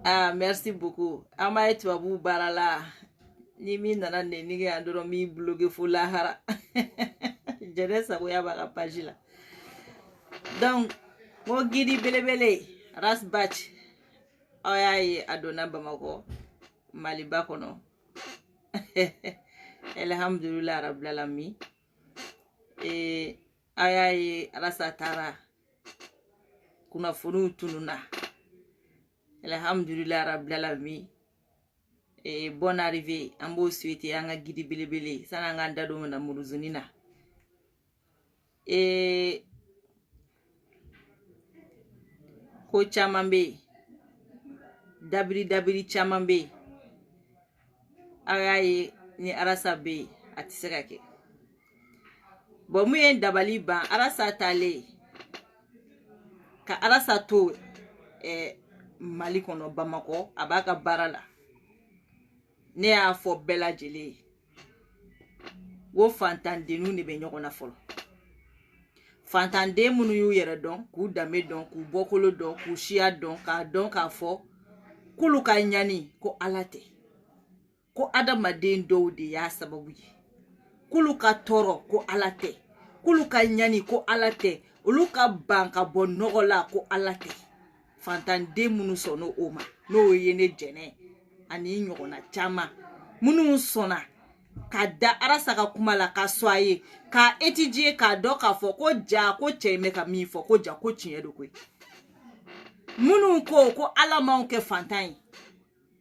Ah, merci beaucoup. Ama tu abu barala. Ni mi nana nenige andoro mi blogue fo lahara. Jere sa ya baka page la. Donc, mo gidi belebele ras batch. Ayaye adona bamako. Maliba kono. Alhamdulillah rabbil alamin. Ayaye rasatara. Kuna funu tununa. Alhamdulillah rabbil alamin. Bonne arrivée. Ambo souhaité anga gidi belebele. Sana nga ndado na muruzunina. Ko caman be dabiri caman be ayaye ni arasa be ati se ka kɛ bon mu ye dabali ban arasa tale ka arasa to Mali kɔnɔ Bamakɔ a b'a ka baara la ne y'a fɔ bɛɛ lajɛlen wo fantandenu de bɛ ɲɔgɔn na fɔlɔ fantanden minnu y'u yɛrɛ dɔn k'u danbe dɔn k'u bɔkolo dɔn k'u siya dɔn k'a dɔn k'a fɔ k'olu ka ɲani ko Ala tɛ ko adamaden dɔw de y'a sababu ye k'olu ka tɔɔrɔ ko Ala tɛ k'olu ka ɲani ko Ala tɛ olu ka ban ka bɔ nɔgɔ la ko Ala tɛ fantanden minnu sɔnna o ma n'o ye ne jɛnɛ ani ɲɔgɔnna caman minnu sɔnna ka da arasa ka kuma la ka sɔ a ye ka étudier k'a dɔn k'a fɔ ko ja ko cɛ in bɛ ka min fɔ ko ja ko tiɲɛ don koyi minnu ko Ala m'anw kɛ fantan ye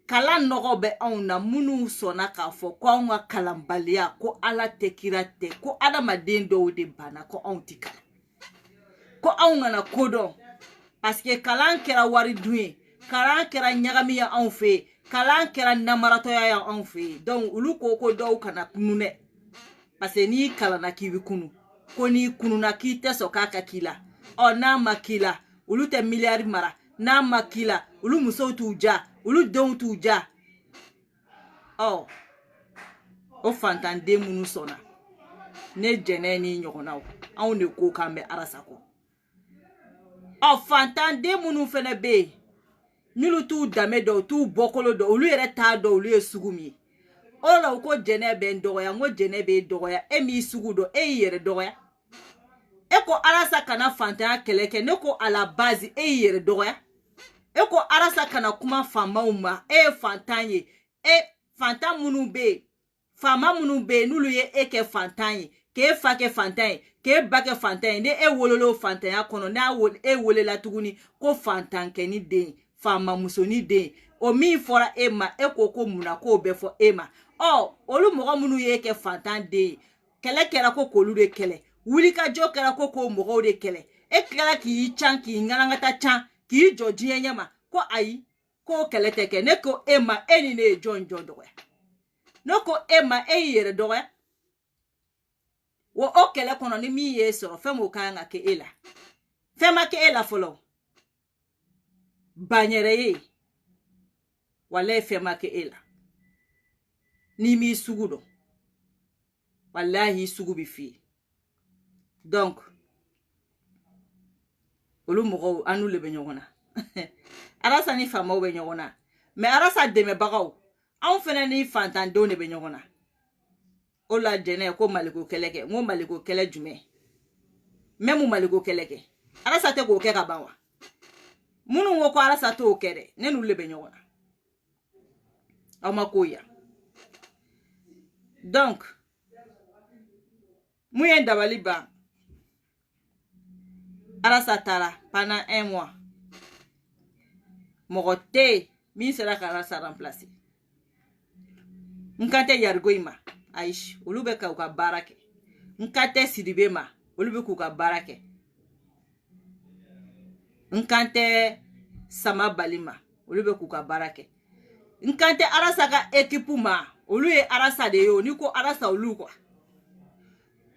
kalan nɔgɔ bɛ anw na minnu sɔnna k'a fɔ ko anw ka kalanbaliya ko Ala tɛ kira tɛ ko adamaden dɔw de banna ko anw tɛ kalan ko anw kana kodɔn parce que kalan kɛra wari dun ye kalan kɛra ɲagami ye anw fɛ yen kalan kɛra namaratɔya ye anw fɛ yen donc olu ko dɔw kana kunu dɛ parce que n'i kalanna k'i bɛ kunu ko n'i kununa k'i tɛ sɔn k'a ka k'i la n'a ma k'i la olu tɛ miliyari mara n'a ma k'i la olu musow t'u ja olu denw t'u ja o fantanden minnu sɔnna ne jɛnɛ ni ɲɔgɔnnaw anw de ko k'an bɛ arasa kɔ fantanden minnu fana bɛ yen n'olu t'u danbe dɔn t'u bɔkolo dɔn olu yɛrɛ t'a dɔn olu ye sugu min ye o la ko jɛnɛ bɛ n dɔgɔya n ko jɛnɛ bɛ dɔgɔya e m'i sugu dɔn e y'i yɛrɛ dɔgɔya e ko arasa kana fantanya kɛlɛ kɛ ne ko a la base e y'i yɛrɛ dɔgɔya e ko arasa kana kuma faamaw ma e ye fantan ye fantan minnu bɛ yen faama minnu bɛ yen n'olu ye e kɛ fantan ye k'e fa kɛ fantan ye k'e ba kɛ fantan ye ni e wolola fantanya kɔnɔ n'a e welela tuguni ko fantankɛni den faama musoni den o min fɔra e ma e ko munna k'o bɛ fɔ e ma olu mɔgɔ minnu ye kɛ fantan den ye kɛlɛ kɛra ko k'olu de kɛlɛ wulikajɔ kɛra ko k'o mɔgɔw de kɛlɛ e tilala k'i can k'i ŋanaŋata can k'i jɔ diɲɛ ɲɛma ko ayi k'o kɛlɛ tɛ kɛ ne ko e ma e ni ne ye jɔn dɔgɔya ne ko e ma e y'i yɛrɛ dɔgɔya o kɛlɛ kɔnɔ ni min ye sɔrɔ fɛn m'o kan ka kɛ e la fɛn ma kɛ e la fɔlɔ banyɛrɛ ye walayi fɛn ma kɛ e la ni m'i sugu dɔn walayi sugu bɛ f'i ye donc olu mɔgɔw an n'u le bɛ ɲɔgɔn na arasa ni faamaw bɛ ɲɔgɔn na mais arasa dɛmɛbagaw anw fana ni fantandenw de bɛ ɲɔgɔn na o la jɛnɛ ko maliko kɛlɛ kɛ n ko maliko kɛlɛ jumɛn même maliko kɛlɛ kɛ arasa tɛ k'o kɛ ka ban wa minnu ko arasa t'o kɛ dɛ ne n'olu le bɛ ɲɔgɔn na aw ma ko ya donc mun ye dabali ban arasa taara pendant 1 mois mɔgɔ tɛ min sera ka arasa remplacer n kan tɛ yarigo in ma ayi olu bɛ k'u ka baara kɛ n kan tɛ sidibe ma olu bɛ k'u ka baara kɛ n kan tɛ sama bali ma olu bɛ k'u ka baara kɛ n kan tɛ arasa ka équipe ma olu ye arasa de ye o ni ko arasa olu quoi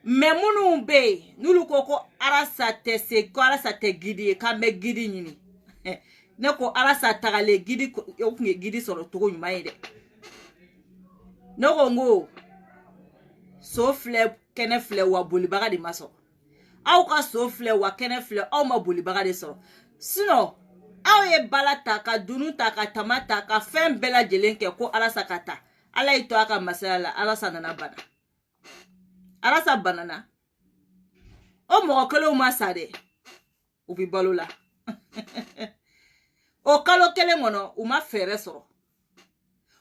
mais minnu bɛ yen n'olu ko arasa tɛ se ko arasa tɛ gidi ye k'an bɛ gidi ɲini ne ko arasa tagalen gidi o tun ye gidi sɔrɔ cogo ɲuman ye dɛ ne ko n ko so filɛ kɛnɛ filɛ wa bolibaga de ma sɔrɔ aw ka so filɛ wa kɛnɛ filɛ aw ma bolibaga de sɔrɔ sinon aw ye bala ta ka dunu ta ka tamata ka fɛn bɛɛ lajɛlen kɛ ko Ala sa ka taa Ala y'i to a ka masaya la Ala sa nana bana Ala sa banana o mɔgɔ kelenw ma sa dɛ u bi balo la o kalo kelen kɔnɔ u ma fɛɛrɛ sɔrɔ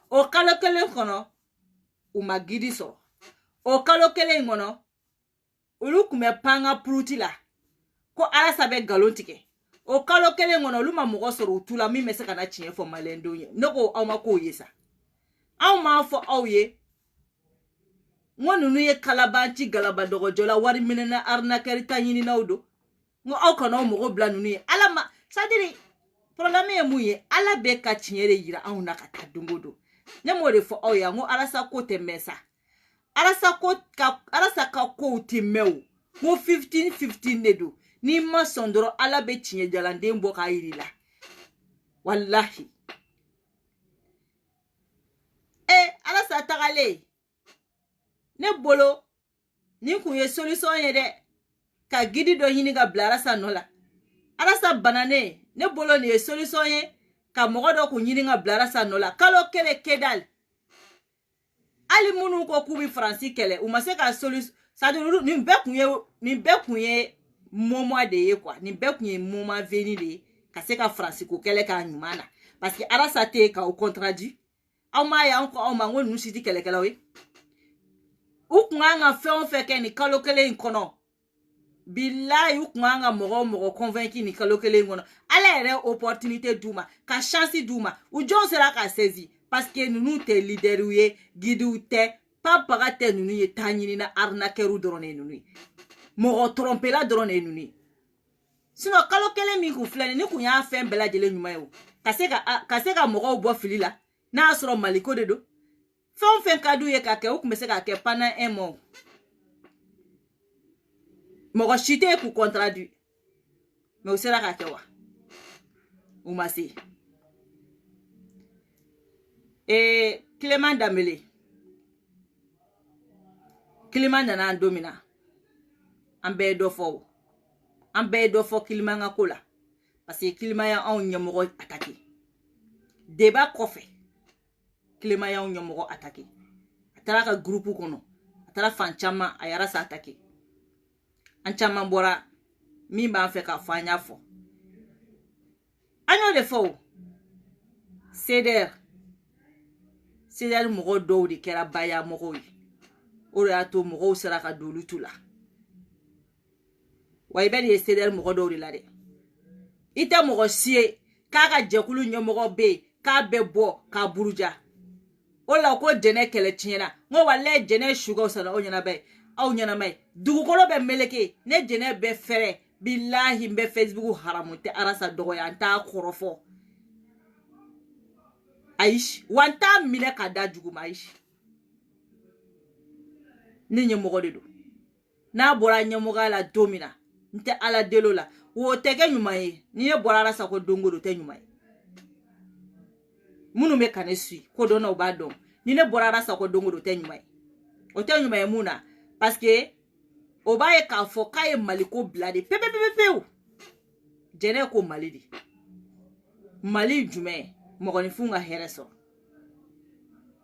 o kalo kelen kɔnɔ u ma gidi sɔrɔ o kalo kelen kɔnɔ olu kun bɛ panga pruti la ko Ala sa bɛ galon tigɛ o kalo kelen kɔnɔ olu ma mɔgɔ sɔrɔ u tu la min bɛ se ka na tiɲɛ fɔ malɛndenw ye ne ko aw ma k'o ye sa aw m'a fɔ aw ye ngo nunu ye kalabanci galaba dɔgɔjɔ la wari minɛna arnaqueur ta ɲininaw don ngo aw kana o mɔgɔ bila nunu ye Ala ma sadiri problème ye mun ye Ala bɛ ka tiɲɛ de yira anw na ka taa dongo don ne m'o de fɔ aw ye ngo Alasa ko tɛ mɛn sa Alasa ka kow tɛ mɛn o ngo 15-15 de don ni ma sɔn dɔrɔn Ala bɛ tiɲɛ jalanden bɔ k'a yiri la wallahi Alasa tagale ne bolo ni kun ye solution ye dɛ ka gidi dɔ ɲini ka bila Alasa nɔ la Alasa banane ne bolo ni ye solution ye ka mɔgɔ dɔ kun ɲini ka bila Alasa nɔ la kalo kelen kedal ali minnu ko k'u bi Faransi kɛlɛ u ma se ka solution ça dire nin bɛɛ kun ye moment de ye quoi nin bɛɛ kun ye moment venu de ye ka se ka Faransi ko kɛlɛ k'a ɲuman na parce que Alasa te ka o contredit aw ma ye anw ko aw ma ngo ninnu si ti kɛlɛkɛlaw ye u kun kan ka fɛn o fɛn kɛ ni kalo kelen in kɔnɔ billahi u kun kan ka mɔgɔ convaincre ni kalo kelen in kɔnɔ Ala yɛrɛ opportunité d'u ma ka chance d'u ma u jɔn sera ka saisi parce que ninnu tɛ leader ye guidew tɛ papaga tɛ ninnu ye taa ɲinina arnaqueur dɔrɔn de ninnu ye mɔgɔ tromper la dɔrɔn de ninnu ye sinon kalo kelen min kun filɛ ni kun y'a fɛn bɛɛ lajɛlen ɲuman ye o ka se ka mɔgɔw bɔ fili la n'a y'a sɔrɔ Maliko de don fɛn o fɛn ka d'u ye ka kɛ u kun bɛ se ka kɛ pendant un mois mɔgɔ si tɛ k'u contredit mais u sera ka kɛ wa u ma se Clément Dambélé Clément nana an don min na an bɛɛ ye dɔ fɔ o an bɛɛ ye dɔ fɔ Clément ka ko la parce que Clément y'anw ɲɛmɔgɔ attaqué débat kɔfɛ Clément y'anw ɲɛmɔgɔ attaqué a taara ka groupe kɔnɔ a taara fan caman a yɛrɛ sa attaqué an caman bɔra min b'an fɛ k'a fɔ an y'a fɔ an y'o de fɔ o CDR mɔgɔ dɔw de kɛra baya mɔgɔw ye o de y'a to mɔgɔw sera ka don olu tu la wa i bɛ de ye CDR mɔgɔ dɔw de la dɛ i tɛ mɔgɔ si ye k'a ka jɛkulu ɲɛmɔgɔ bɛ yen k'a bɛ bɔ k'a buruja o la ko jɛnɛ kɛlɛ tiɲɛna ngo walahi jɛnɛ sugaw sara aw ɲɛnama ye dugukolo bɛ meleke ne jɛnɛ bɛ fɛrɛ billahi n bɛ Facebook haramu tɛ Alasa dɔgɔya n t'a kɔrɔfɔ ayi wa n t'a minɛ ka da jugu ma ayi ne ɲɛmɔgɔ de don n'a bɔra ɲɛmɔgɔya la don min na n tɛ Ala delo la o tɛ kɛ ɲuman ye ni ne bɔra Alasa ko don o don tɛ ɲuman ye minnu bɛ ka ne suit ko dɔnna u b'a dɔn ni ne bɔra Alasa ko don o don tɛ ɲuman ye o tɛ ɲuman ye mun na parce que o b'a ye k'a fɔ k'a ye Maliko bila de pepepepewu jɛnɛ ko Mali de Mali jumɛn mɔgɔninfin ka hɛrɛ sɔrɔ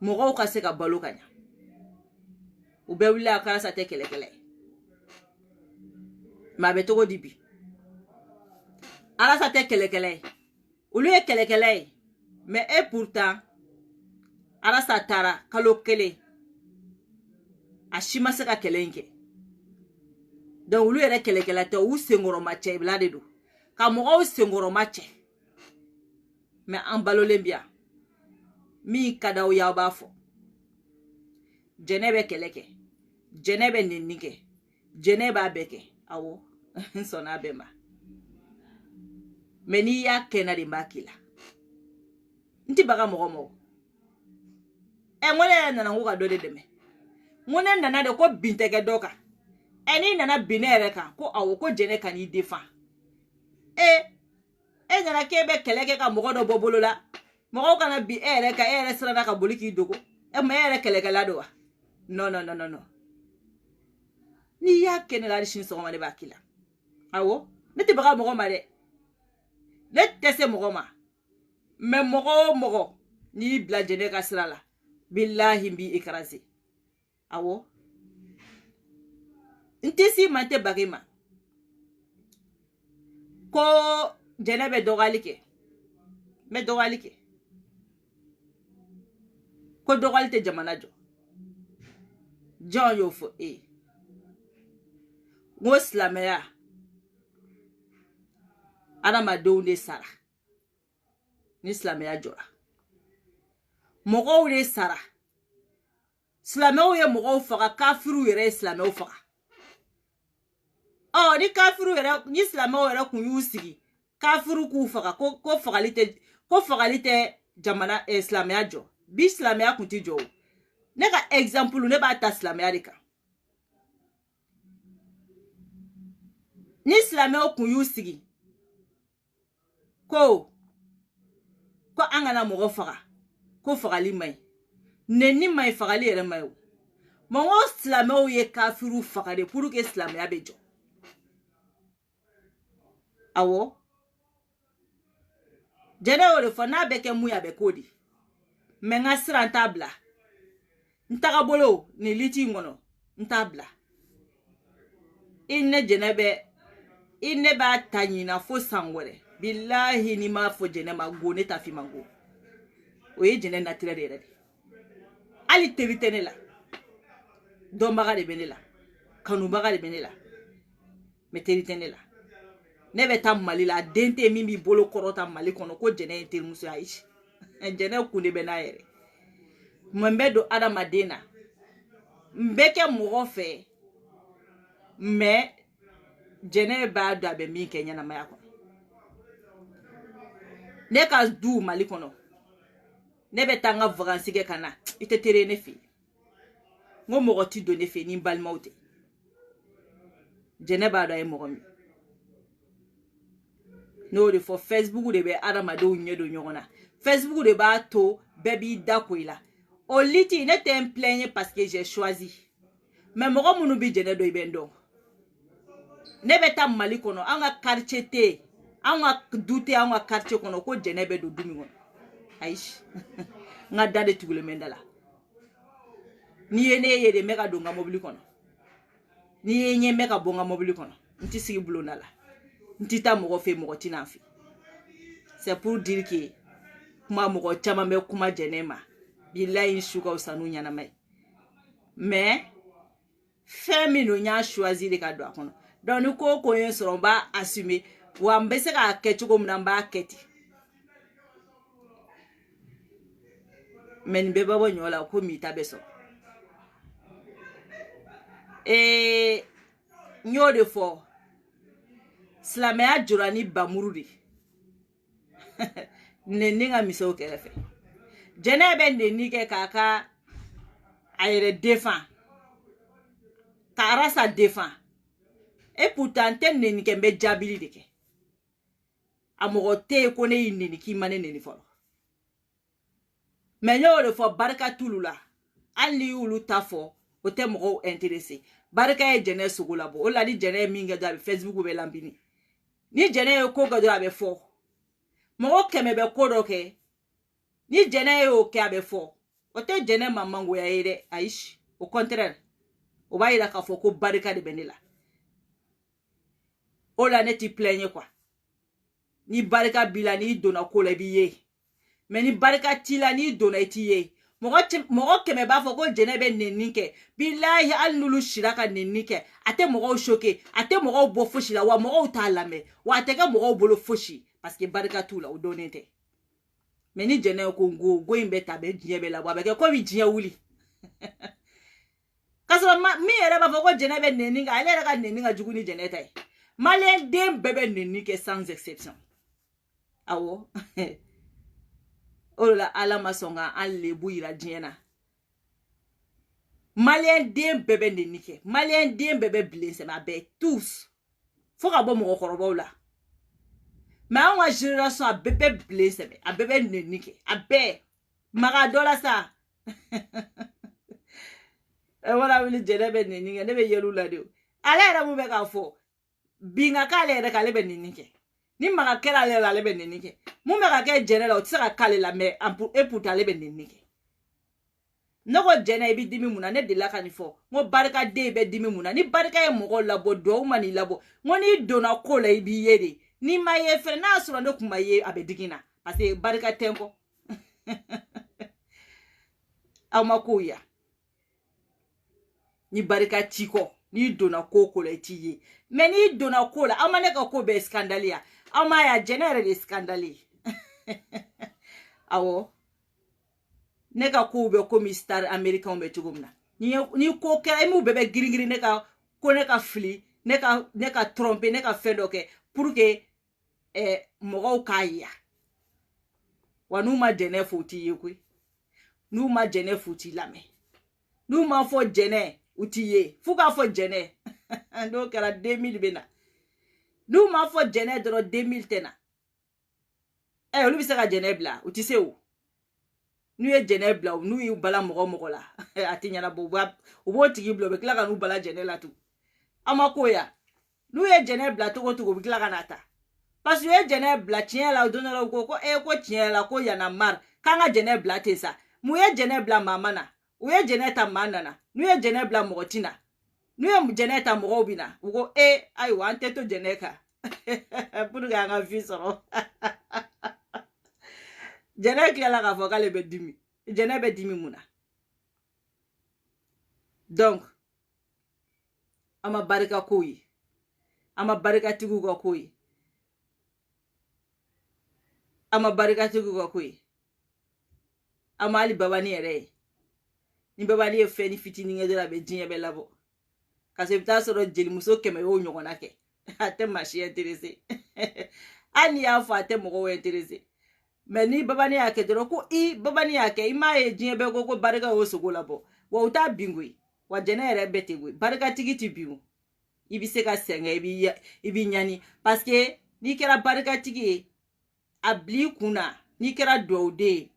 mɔgɔw ka se ka balo ka ɲa u bɛɛ wuli a ko Alasa tɛ kɛlɛkɛla ye mais a bɛ cogo di bi Alasa tɛ kɛlɛkɛla ye olu ye kɛlɛkɛla ye mais et pourtant Alasa taara kalo kelen a si ma se ka kɛlɛ in kɛ donc olu yɛrɛ kɛlɛkɛla tɛ u senkɔrɔma cɛ bila de don ka mɔgɔw senkɔrɔma cɛ mais an balolen bi yan min ka d'aw ye aw b'a fɔ jɛnɛ bɛ kɛlɛ kɛ jɛnɛ bɛ nɛni kɛ jɛnɛ b'a bɛɛ kɛ awɔ n sɔnna a bɛɛ ma mais n'i y'a kɛ na de b'a k'i la n ti baga mɔgɔ ma o ngo ne yɛrɛ nana n ko ka dɔ de dɛmɛ ngo ne nana de ko bin tɛ kɛ dɔ kan n'i nana bin ne yɛrɛ kan ko awɔ ko jɛnɛ ka n'i défend e nana k'e bɛ kɛlɛ kɛ ka mɔgɔ dɔ bɔ bolo la mɔgɔw kana bin e yɛrɛ kan e yɛrɛ sirana ka boli k'i dogo mais e yɛrɛ kɛlɛkɛla don wa non n'i y'a kɛ ne la hali sini sɔgɔma ne b'a k'i la awɔ ne tɛ baga mɔgɔ ma dɛ ne tɛ se mɔgɔ ma mais mɔgɔ o mɔgɔ n'i bila jɛnɛ ka sira la billahi n b'i écraser awɔ n tɛ si ma n tɛ bagi ma ko jɛnɛ bɛ dɔgɔyali kɛ n bɛ dɔgɔyali kɛ ko dɔgɔyali tɛ jamana jɔ jɔn y'o fɔ e ye n ko silamɛya adamadenw de sara ni silamɛya jɔra mɔgɔw de sara silamɛw ye mɔgɔw faga kafiru yɛrɛ ye silamɛw faga ni kafiru yɛrɛ ni silamɛw yɛrɛ kun y'u sigi kafiru k'u faga ko fagali tɛ jamana silamɛya jɔ bi silamɛya kun ti jɔ o ne ka exemple ne b'a ta silamɛya de kan ni silamɛw kun y'u sigi ko an kana mɔgɔ faga ko fagali man ɲi nenni man ɲi fagali yɛrɛ man ɲi o mɔgɔ silamɛw ye kafiru faga de pour que silamɛya bɛ jɔ awɔ jɛnɛ y'o de fɔ n'a bɛ kɛ mun ye a bɛ k'o di mais n ka sira n t'a bila n tagabolo nin liti in kɔnɔ n t'a bila i ne b'a ta ɲina fo san wɛrɛ billahi ni m'a fɔ jɛnɛ ma go ne ta fi ma go o ye jɛnɛ natirɛ de yɛrɛ de hali teri tɛ ne la dɔnbaga de bɛ ne la kanubaga de bɛ ne la mais teri tɛ ne la ne bɛ taa Mali la den tɛ min b'i bolo kɔrɔta Mali kɔnɔ ko jɛnɛ ye terimuso ye ayi jɛnɛ kun de bɛ n'a yɛrɛ mun bɛ don adamaden na n bɛ kɛ mɔgɔ fɛ mais jɛnɛ b'a dɔn a bɛ min kɛ ɲɛnamaya kɔnɔ ne ka du Mali kɔnɔ ne bɛ taa n ka vacances kɛ ka na i tɛ tere ne fɛ n ko mɔgɔ ti don ne fɛ ni n balimaw tɛ jɛnɛ b'a dɔn a ye mɔgɔ min n'o de fɔ Facebook de bɛ adamadenw ɲɛ don ɲɔgɔn na Facebook de b'a to bɛɛ b'i da ko i la o liti ne tɛ n plaigner parce que j'ai choisi mais mɔgɔ minnu bɛ jɛnɛ dɔn i bɛ n dɔn ne bɛ taa Mali kɔnɔ an ka quartier tɛ an ka du tɛ an ka quartier kɔnɔ ko jɛnɛ bɛ don du min kɔnɔ ayi n ka da de tugulen bɛ n da la n'i ye ne ye de n bɛ ka don n ka mobili kɔnɔ n'i ye n ye n bɛ ka bɔ n ka mobili kɔnɔ n tɛ sigi bulonda la n tɛ taa mɔgɔ fɛ mɔgɔ tɛ n'a fɛ c'est pour dire que kuma mɔgɔ caman bɛ kuma jɛnɛ ma bilayi su ka fisa n'u ɲɛnama ye mais fɛn min don n y'a choisi de ka don a kɔnɔ donc ni ko o ko ye sɔrɔ n b'a assumer wa n bɛ se k'a kɛ cogo min na n b'a kɛ ten mais nin bɛɛ bɛ bɔ ɲɔ la ko min ta bɛ sɔrɔ n y'o de fɔ silamɛya jɔra ni bamuru de nenni ka misɛnw kɛrɛfɛ jɛnɛ bɛ nenni kɛ k'a a yɛrɛ défend ka arasa défend et pourtant n tɛ nenni kɛ n bɛ jaabili de kɛ a mɔgɔ tɛ yen ko ne y'i nenni k'i ma ne nenni fɔlɔ mais n y'o de fɔ barika t'ulu la hali n'i y'ulu ta fɔ o tɛ mɔgɔw intéressé barika ye jɛnɛ sogo labɔ o la ni jɛnɛ ye min kɛ dɔrɔn a bɛ Facebook bɛ lanbini ni jɛnɛ ye ko kɛ dɔrɔn a bɛ fɔ mɔgɔ 100 bɛ ko dɔ kɛ ni jɛnɛ y'o kɛ a bɛ fɔ o tɛ jɛnɛ mangoya ye dɛ ayi au contraire o b'a yira k'a fɔ ko barika de bɛ ne la o la ne ti plaigner quoi ni barika b'i la n'i donna ko la i b'i ye mais ni barika t'i la n'i donna i t'i ye mɔgɔ 100 b'a fɔ ko jɛnɛ bɛ nenni kɛ bilahi hali n'olu sira ka nenni kɛ a tɛ mɔgɔw choquer a tɛ mɔgɔw bɔ fosi la wa mɔgɔw t'a lamɛn wa a tɛ kɛ mɔgɔw bolo fosi parce que barika t'u la o donnen tɛ mais ni jɛnɛ ko go in bɛ ta a bɛ diɲɛ bɛɛ labɔ a bɛ kɛ komi diɲɛ wuli k'a sɔrɔ min yɛrɛ b'a fɔ ko jɛnɛ bɛ nenni kɛ ale yɛrɛ ka nenni ka jugu ni jɛnɛ ta ye maliyɛn den bɛɛ bɛ nenni kɛ sans exception awɔ o de la ala ma sɔn ka an lebu yira diɲɛ na maliyɛn den bɛɛ bɛ nenni kɛ maliyɛn den bɛɛ bɛ bilen sɛbɛ a bɛɛ tous fo ka bɔ mɔgɔkɔrɔbaw la mais anw ka génération a bɛɛ bɛ bilen sɛbɛ a bɛɛ bɛ nenni kɛ a bɛɛ maga dɔ la sa wala wuli jɛnɛ bɛ nenni kɛ ne bɛ yɛlɛ u la de ale yɛrɛ mun bɛ k'a fɔ binga k'ale yɛrɛ k'ale bɛ nenni kɛ ni maga kɛra ale la ale bɛ nɛni kɛ mun bɛ ka kɛ jɛnɛ la o tɛ se ka k'ale la mais et pourtant ale bɛ nɛni kɛ ne ko jɛnɛ i bɛ dimi mun na ne delila ka nin fɔ n ko barikaden bɛ dimi mun na ni barika ye mɔgɔ labɔ duwawu ma n'i labɔ n ko n'i donna ko la i b'i ye de n'i ma ye fɛnɛ n'a sɔrɔ ne kun ma ye a bɛ digi na parce que barika tɛ n kɔ aw ma ko ya ni barika t'i kɔ n'i donna ko la i t'i ye mais n'i donna ko la aw ma ne ka ko bɛɛ scandale ya aw ma ya jɛnɛ yɛrɛ de scandale awɔ ne ka ko bɛ komi star américain bɛ cogo min na ni ko kɛra m'u bɛɛ bɛ girin ne ka ko ne ka fili ne ka tromper ne ka fɛn dɔ kɛ pour que mɔgɔw k'a ya wa n'u ma jɛnɛ fo t'i ye koyi n'u ma jɛnɛ fo t'i lamɛn n'u ma fɔ jɛnɛ u t'i ye f'u k'a fɔ jɛnɛ n'o kɛra 2000 bɛ na n'u ma fɔ jɛnɛ dɔrɔn 2000 tɛ na olu bɛ se ka jɛnɛ bila u tɛ se o n'u ye jɛnɛ bila n'u y'u bala mɔgɔ la a tɛ ɲɛnabɔ u b'o tigi bila u bɛ tila ka n'u bala jɛnɛ la tun aw ma ko ya n'u ye jɛnɛ bila togo togo u bɛ tila ka n'a ta parce que u ye jɛnɛ bila tiɲɛ la don dɔ la u ko ko tiɲɛ la ko yana mari k'an ka jɛnɛ bila ten sa mun ye jɛnɛ bila maa ma na u ye jɛnɛ ta maa nana n'u ye jɛnɛ bila mɔgɔ ti na n'u ye jɛnɛ ta mɔgɔw bɛ na u ko ayiwa an tɛ to jɛnɛ kan pour que an ka vie sɔrɔ jɛnɛ tilala k'a fɔ k'ale bɛ dimi jɛnɛ bɛ dimi mun na donc an ma barika ko ye an ma barikatigiw ka ko ye an ma barikatigiw ka ko ye an ma hali babani yɛrɛ ye ni babani ye fɛn ni fitinin kɛ dɔrɔn a bɛ diɲɛ bɛɛ labɔ parce que i bɛ taa sɔrɔ jelimuso 100 y'o ɲɔgɔnna kɛ a tɛ maa si intéressé hali n'i y'a fɔ a tɛ mɔgɔw intéressé mais ni babani y'a kɛ dɔrɔn ko babani y'a kɛ i m'a ye diɲɛ bɛɛ ko barika y'o sogo labɔ wa u t'a bin koyi wa jɛnɛ yɛrɛ bɛɛ tɛ koyi barikatigi ti bin o i bɛ se ka sɛgɛn i b'i ɲani parce que n'i kɛra barikatigi ye a bila i kun na n'i kɛra duwawuden ye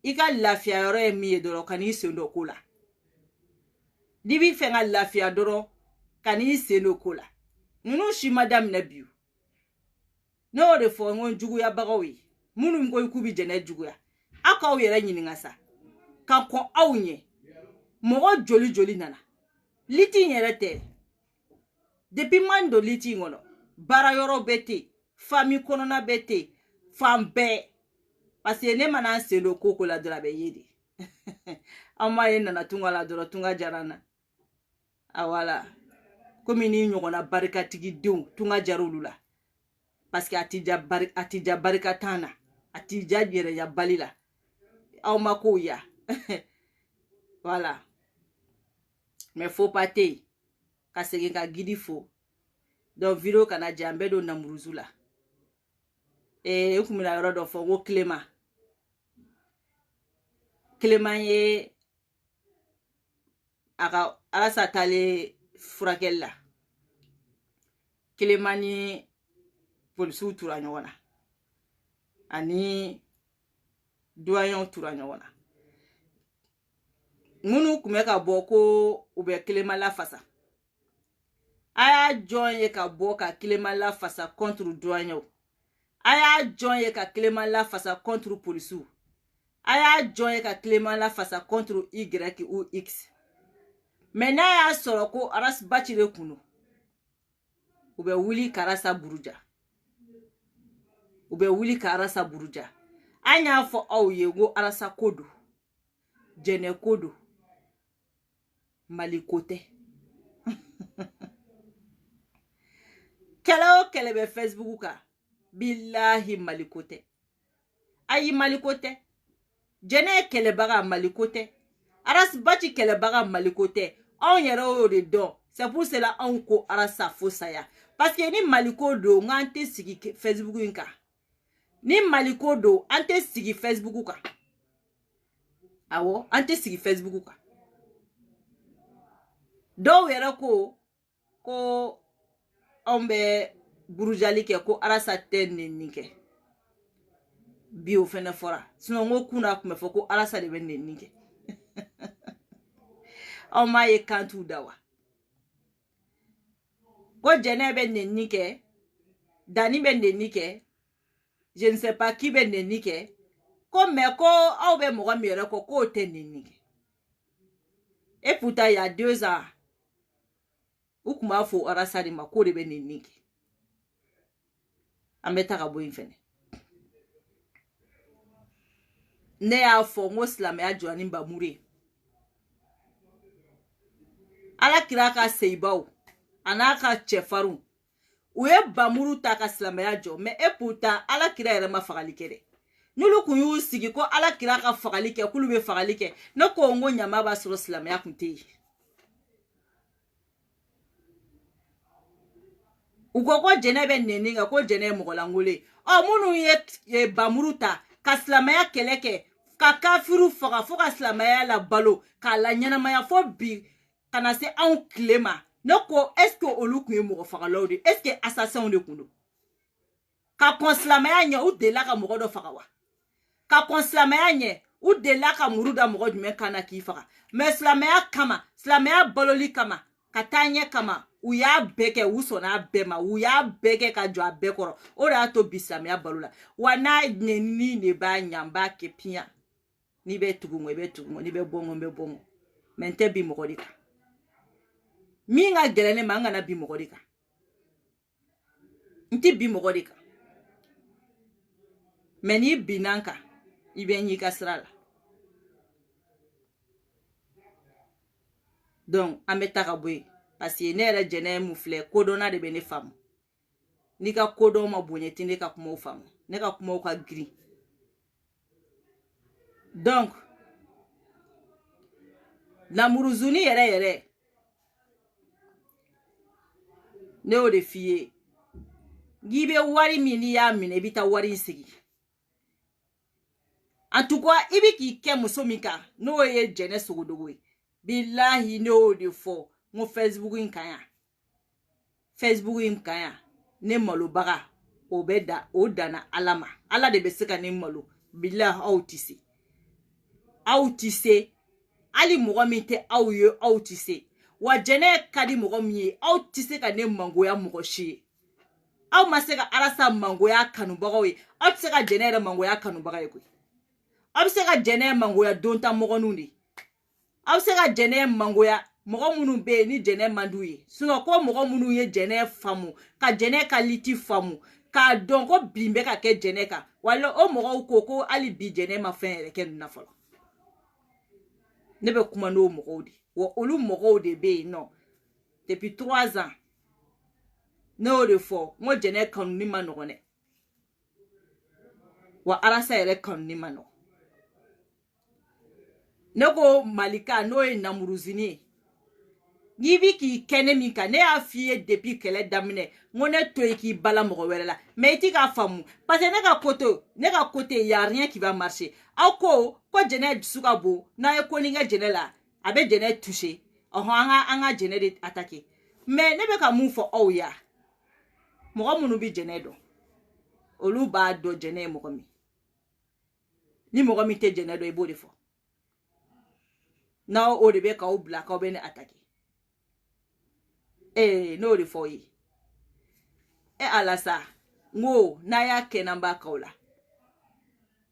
i ka lafiya yɔrɔ ye min ye dɔrɔn ka n'i sen don ko la n'i b'i fɛ ka lafiya dɔrɔn ka n'i sen don ko la ninnu si ma daminɛ bi ne y'o de fɔ n ko juguyabagaw ye minnu ko k'u bɛ jɛnɛ juguya aw k'aw yɛrɛ ɲininka sa ka kɔn aw ɲɛ mɔgɔ joli nana liti in yɛrɛ tɛ depuis man don liti in kɔnɔ baara yɔrɔ bɛ ten famille kɔnɔna bɛ ten fan bɛɛ parce que ne mana n sen don ko la dɔrɔn a bɛ ye de an m'a ye nana tunga la dɔrɔn tunga jara n na awala komi ni ɲɔgɔnna barikatigi denw tunga jara olu la parce que a ti ja barika tan na a ti ja yɛrɛ ya bali la aw ma ko ya voilà mais faut pas tɛ yen ka segin ka gidi fo donc video kana jɛ an bɛɛ don namuruzu la n kun bɛna yɔrɔ dɔ fɔ ko Clément ye a ka Alasa taalen furakɛli la Clément ni polisiw tura ɲɔgɔn na ani doyenw tura ɲɔgɔn na minnu kun bɛ ka bɔ ko u bɛ Clément lafasa a y'a jɔn ye ka bɔ ka Clément lafasa contre doyenw a y'a jɔn ye ka Clément lafasa contre polisiw a y'a jɔn ye ka Clément lafasa contre Y ou X mais n'a y'a sɔrɔ ko Aras Baci de kun don u bɛ wuli ka Arasa buruja u bɛ wuli ka Arasa buruja an y'a fɔ aw ye ko Arasa ko don jɛnɛ ko don Mali ko tɛ kɛlɛ o kɛlɛ bɛ Facebook kan billahi Mali ko tɛ ayi Mali ko tɛ jɛnɛ ye kɛlɛbaga Mali ko tɛ Aras Baci kɛlɛbaga Mali ko tɛ anw yɛrɛ y'o de dɔn c'est pour cela anw ko Arasa fo saya parce que ni Mali ko don an tɛ sigi Facebook in kan ni Mali ko don an tɛ sigi Facebook kan awɔ an tɛ sigi Facebook kan dɔw yɛrɛ ko anw bɛ burujali kɛ ko Arasa tɛ nɛni kɛ bi o fɛnɛ fɔra sinon ko kunna kun bɛ fɔ ko Arasa de bɛ nɛni kɛ aw m'a ye kan t'u da wa ko jɛnɛ bɛ nɛni kɛ Dani bɛ neni kɛ je ne sais pas qui bɛ neni kɛ ko mais ko aw bɛ mɔgɔ min yɛrɛ kɔ k'o tɛ neni kɛ et pourtant il y a 2 ans u kun b'a fɔ arasa de ma k'o de bɛ neni kɛ an bɛ taga bɔ yen fɛnɛ ne y'a fɔ n ko silamɛya jɔra ni bamuru ye ala kira ka seyibaw a n'a ka cɛfarinw u ye bamuru ta ka silamɛya jɔ mais et pourtant ala kira yɛrɛ ma fagali kɛ dɛ n'olu kun y'u sigi ko ala kira ka fagali kɛ k'olu bɛ fagali kɛ ne ko n ko ɲama b'a sɔrɔ silamɛya kun tɛ yen u ko jɛnɛ bɛ neni kan ko jɛnɛ ye mɔgɔlankolon ɔ minnu ye bamuru ta ka silamɛya kɛlɛ kɛ ka kafiru faga fo ka silamɛya la balo k'a la ɲɛnamaya fo bi ka na se anw tile ma ne ko est ce que olu kun ye mɔgɔ fagalaw de est ce que assassinw de kun don ka kɔn silamɛya ɲɛ u delila ka mɔgɔ dɔ faga wa ka kɔn silamɛya ɲɛ u delila ka muru da mɔgɔ jumɛn kan na k'i faga mais silamɛya kama silamɛya baloli kama ka taa ɲɛ kama u y'a bɛɛ kɛ u sɔnna bɛɛ ma u y'a bɛɛ kɛ ka jɔ a bɛɛ kɔrɔ o de y'a to bi silamɛya balo la wa n'a nɛni de b'a ɲa n b'a kɛ piyan n'i bɛ tugu n kɔ i bɛ tugu n kɔ n'i bɛ bɔ n kɔ n bɛ bɔ n kɔ mais n tɛ bi mɔgɔ de kan min ka gɛlɛn ne ma an kana bi mɔgɔ de kan n tɛ bi mɔgɔ de kan mais n'i binna n kan i bɛ ɲi ka sira la donc an bɛ taga bɔ yen parce que ne yɛrɛ jɛnɛ mun filɛ kodɔnna de bɛ ne faamu n'i ka kodɔn ma bonya tɛ ne ka kumaw faamu ne ka kumaw ka girin donc lamuruzuni yɛrɛ yɛrɛ ne y'o de f'i ye n'i bɛ wari min n'i y'a minɛ i bɛ taa wari in sigi en tout cas i bɛ k'i kɛ muso min kan n'o ye jɛnɛ sogodogo ye bilahi ne y'o de fɔ n ko facebook in kan yan facebook in kan yan ne malobaga o bɛ da o danna ala ma ala de bɛ se ka ne malo bilahi aw tɛ se hali mɔgɔ min tɛ aw ye aw tɛ se wa jɛnɛ ka di mɔgɔ min ye aw tɛ se ka ne mangoya mɔgɔ si ye aw ma se ka arasa mangoya kanubagaw ye aw tɛ se ka jɛnɛ yɛrɛ mangoya kanubaga ye koyi aw bɛ se ka jɛnɛ mangoya don ta mɔgɔninw de aw bɛ se ka jɛnɛ mangoya mɔgɔ minnu bɛ yen ni jɛnɛ man d'u ye sinon ko mɔgɔ minnu ye jɛnɛ faamu ka jɛnɛ ka liti faamu k'a dɔn ko bin bɛ ka kɛ jɛnɛ kan wala o mɔgɔw ko hali bi jɛnɛ ma fɛn yɛrɛ kɛ nin na fɔlɔ ne bɛ kuma n'o mɔgɔw de wa olu mɔgɔw de bɛ yen nɔ depuis 3 ans ne y'o de fɔ n ko jɛnɛ kanuni ma nɔgɔn dɛ wa arasa yɛrɛ kanuni ma nɔgɔn ne ko malika n'o ye namuruzini ye n'i bi k'i kɛ ne min kan ne y'a f'i ye depuis kɛlɛ daminɛ n ko ne to yen k'i bala mɔgɔ wɛrɛ la mais i ti k'a faamu parce que ne ka côté y a rien qui va marcher aw ko jɛnɛ dusu ka bon n'a ye ko ni kɛ jɛnɛ la a bɛ jɛnɛ toucher ɔhɔn an ka jɛnɛ de attaquer mais ne bɛ ka mun fɔ aw ya mɔgɔ minnu bi jɛnɛ dɔn olu b'a dɔn jɛnɛ ye mɔgɔ min ni mɔgɔ min tɛ jɛnɛ dɔn i b'o de fɔ n'aw o de bɛ k'aw bila k'aw bɛ ne attaquer n'o de fɔ ye ala sa n ko n'a y'a kɛ n'an b'a k'aw la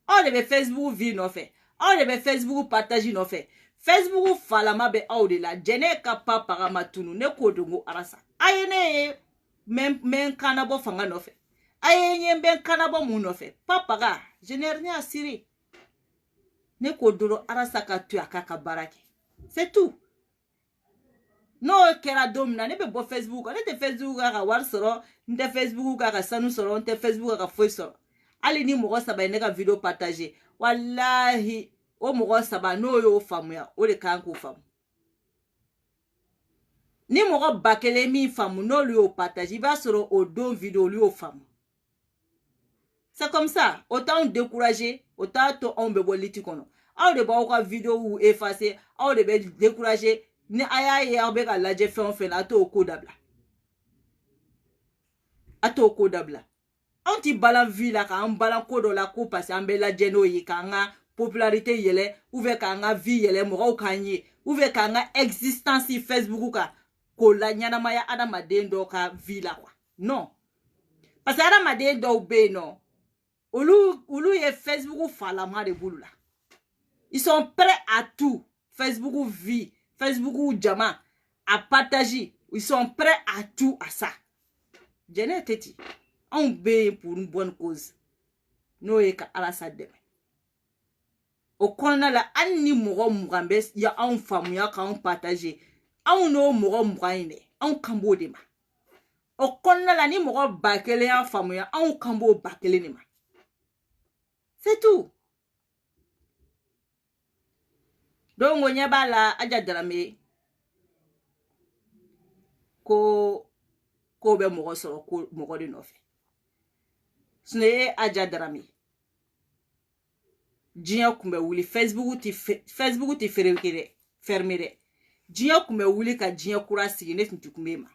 aw de bɛ facebook vi nɔfɛ aw de bɛ facebook partage nɔfɛ facebook falama bɛ aw de la jɛnɛ ka pa paga ma tunu ne k'o de ko arasa a ye ne ye mɛ kanabɔ fanga nɔfɛ a ye n ye n bɛ kanabɔ mun nɔfɛ pa paga je n'ai rien à cirer ne k'o dɔrɔn arasa ka to a k'a ka baara kɛ c'est tout n'o kɛra don min na ne bɛ bɔ facebook kan ne tɛ facebook kan ka wari sɔrɔ n tɛ facebook kan ka sanu sɔrɔ n tɛ facebook kan ka foyi sɔrɔ hali ni mɔgɔ 3 ye ne ka video partager walahi o mɔgɔ 3 n'o y'o faamuya o de kan k'o faamu ni mɔgɔ 1000 min faamu n'olu y'o partager i b'a sɔrɔ o don video olu y'o faamu c'est comme ça o t'anw décourager o t'a to anw bɛ bɔ liti kɔnɔ aw de b'aw ka video effacer aw de bɛ décourager ni a y'a ye aw bɛ ka lajɛ fɛn o fɛn na a t'o ko dabila anw ti balan vie la k'an balan ko dɔ la ko parce que an bɛ lajɛ n'o ye k'an ka popularité yɛlɛ ou bien k'an ka vie yɛlɛ mɔgɔw k'an ye ou bien k'an ka existence facebook kan k'o la ɲɛnamaya adamaden dɔ ka vie la quoi non parce que adamaden dɔw bɛ yen nɔ olu ye Facebook falama de bolo la. Ils sont prêts à tout. Facebook vie, Facebook jama, à partager. Ils sont prêts à tout à ça. Jene teti. On paye pour une bonne cause. Nous est à la salle. Au corner la ani mouro mourambes ya on femme ya ka on partager. On no mouro mouraine. On kambo de ma. Au corner la ni mouro bakele ya femme ya on kambo bakele ne ma. C'est tout. Donc on y a la aja drame ko be mogo soro ko mogo de nofe. Sne aja drame. Jinya kumbe wuli Facebook ti fermere. Jinya kumbe wuli ka jinya kura sigi ne tintu kumbe ma.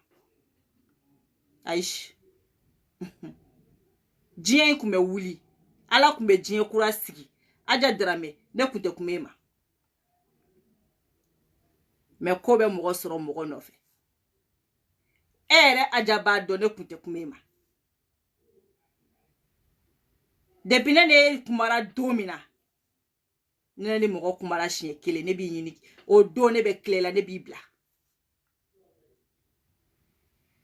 Aish. Jinya kumbe wuli. Ala kumbe jinya kura sigi. Aja drame ne kunte kumbe ma. Mais ko be mogo soro mogo nofe. Ere ajaba donne kunte kumema. Depuis ne kumara domina. Ne mogo kumara shinye kele ne bi yini. O do ne be klela ne bi bla.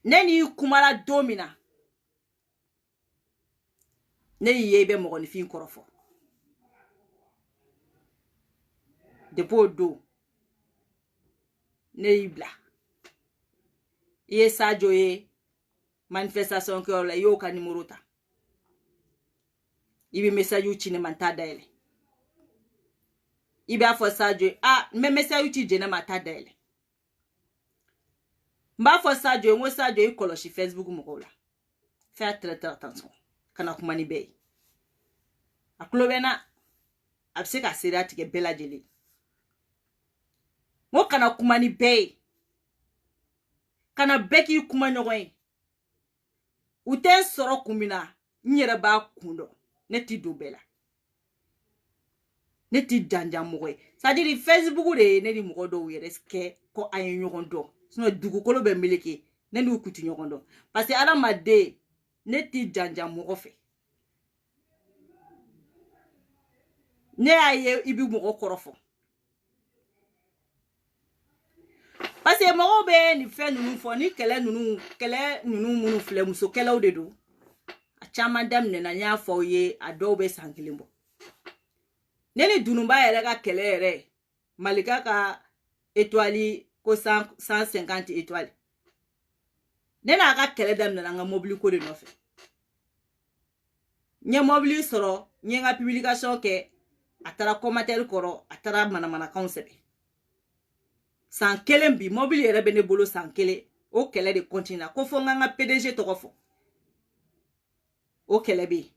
Ne ni kumara domina. Ne yebe mogo ni fin korofo. Depo do. Ne ibla. Iye Sadio ye manifestation ke la yo ka numéro ta. Ibi message yu chine manta daele. Ibi afo Sadio me message yu chi jena mata daele. Mba fo Sadio ngo Sadio yi koloshi Facebook mo la. Fais très attention. Kana kumani bey. Aklobena abse ka serati ke bela jeli. Mo kana kumani bey. Kana beki kuma nyogoy uten soro kumina nyere ba kundo neti do bela neti janja mogoy c'est-à-dire Facebook de ne di mogo do yere ske ko ay nyogondo sino dugu kolo be meleke ne ni ukuti nyogondo parce que ala made neti janja mogo fe ne aye ibi mogo korofo. Parce que mogo be ni fe nunu fo ni kele nunu munu fle muso kele o de do a chama dam ne na nya fo ye ado be sankilimbo neni dunumba yere ka kele yere malika ka étoile ko 150 étoiles nena ka kele dam ne nga mobile ko de no fe nye mobile soro nye nga publication ke atara commentaire koro atara mana concept san kelen bi mobile yere bene bolo san kele o kele de continue ko fo nga PDG to fo o kele bi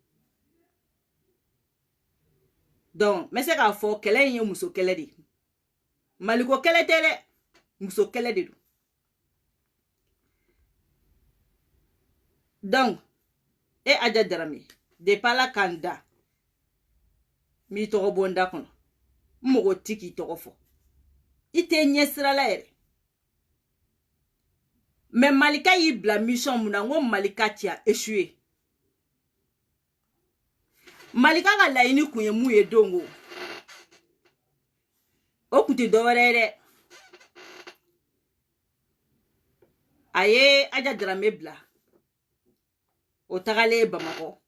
donc mais c'est ka fo kele yin muso kele di maliko kele tele muso kele de do donc e aja drame de pala kanda mi to bonda kono mogo tiki to fo ite nyesira la ere mais malika yi bla mission muna ngo malika ti a échoué malika ga la ini kunye muye dongo o kunte do werere aye aja drame bla o tagale Bamako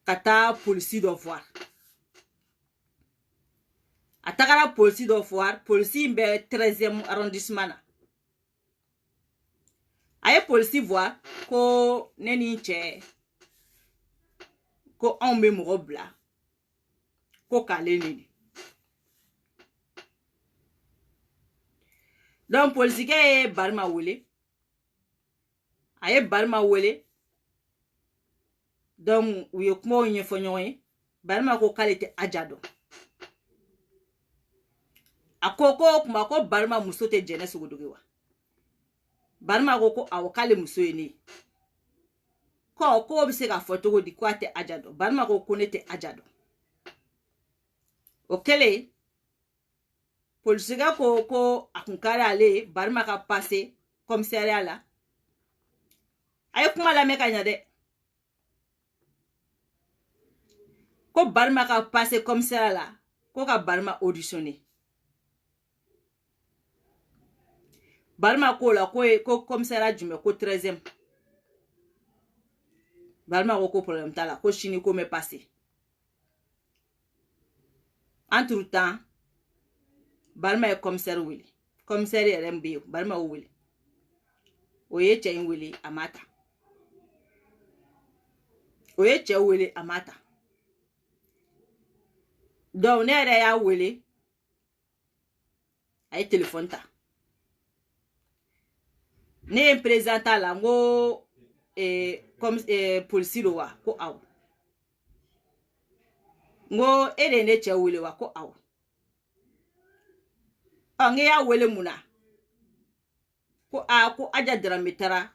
kata police d'Ovoir atakara police d'Ovoir police mbe 13e arrondissement na aye police voit ko neni che ko on me mo bla ko kale nini donc police ke barma wole aye barma wole donc uye kuma onye fonyoye barma ko kalete ajado akoko kuma ko barma musote jene sugudugiwa barma ko awokale musoyeni ko bise ka foto di kwate ajado barma ko konete ajado okele police ga ko akunkara ale barma ka passer commissariat la ay kuma la me kanya de ko Barma ka passé commissaire là ko ka Barma auditionné Barma ko la ko commissaire jume ko 13e Barma ko problème ta la ko chini ko me passé entre temps Barma est commissaire Willy commissaire RMB Barma Willy oye chain Willy amata oye che Willy amata donc ne yɛrɛ y'a wele a ye téléphone ta ne ye présentant la ngo comme polisi lo wa ko aw ngo de ne cɛ wele wa ko aw nge y'a wele muna ko ko Aja Dramé tara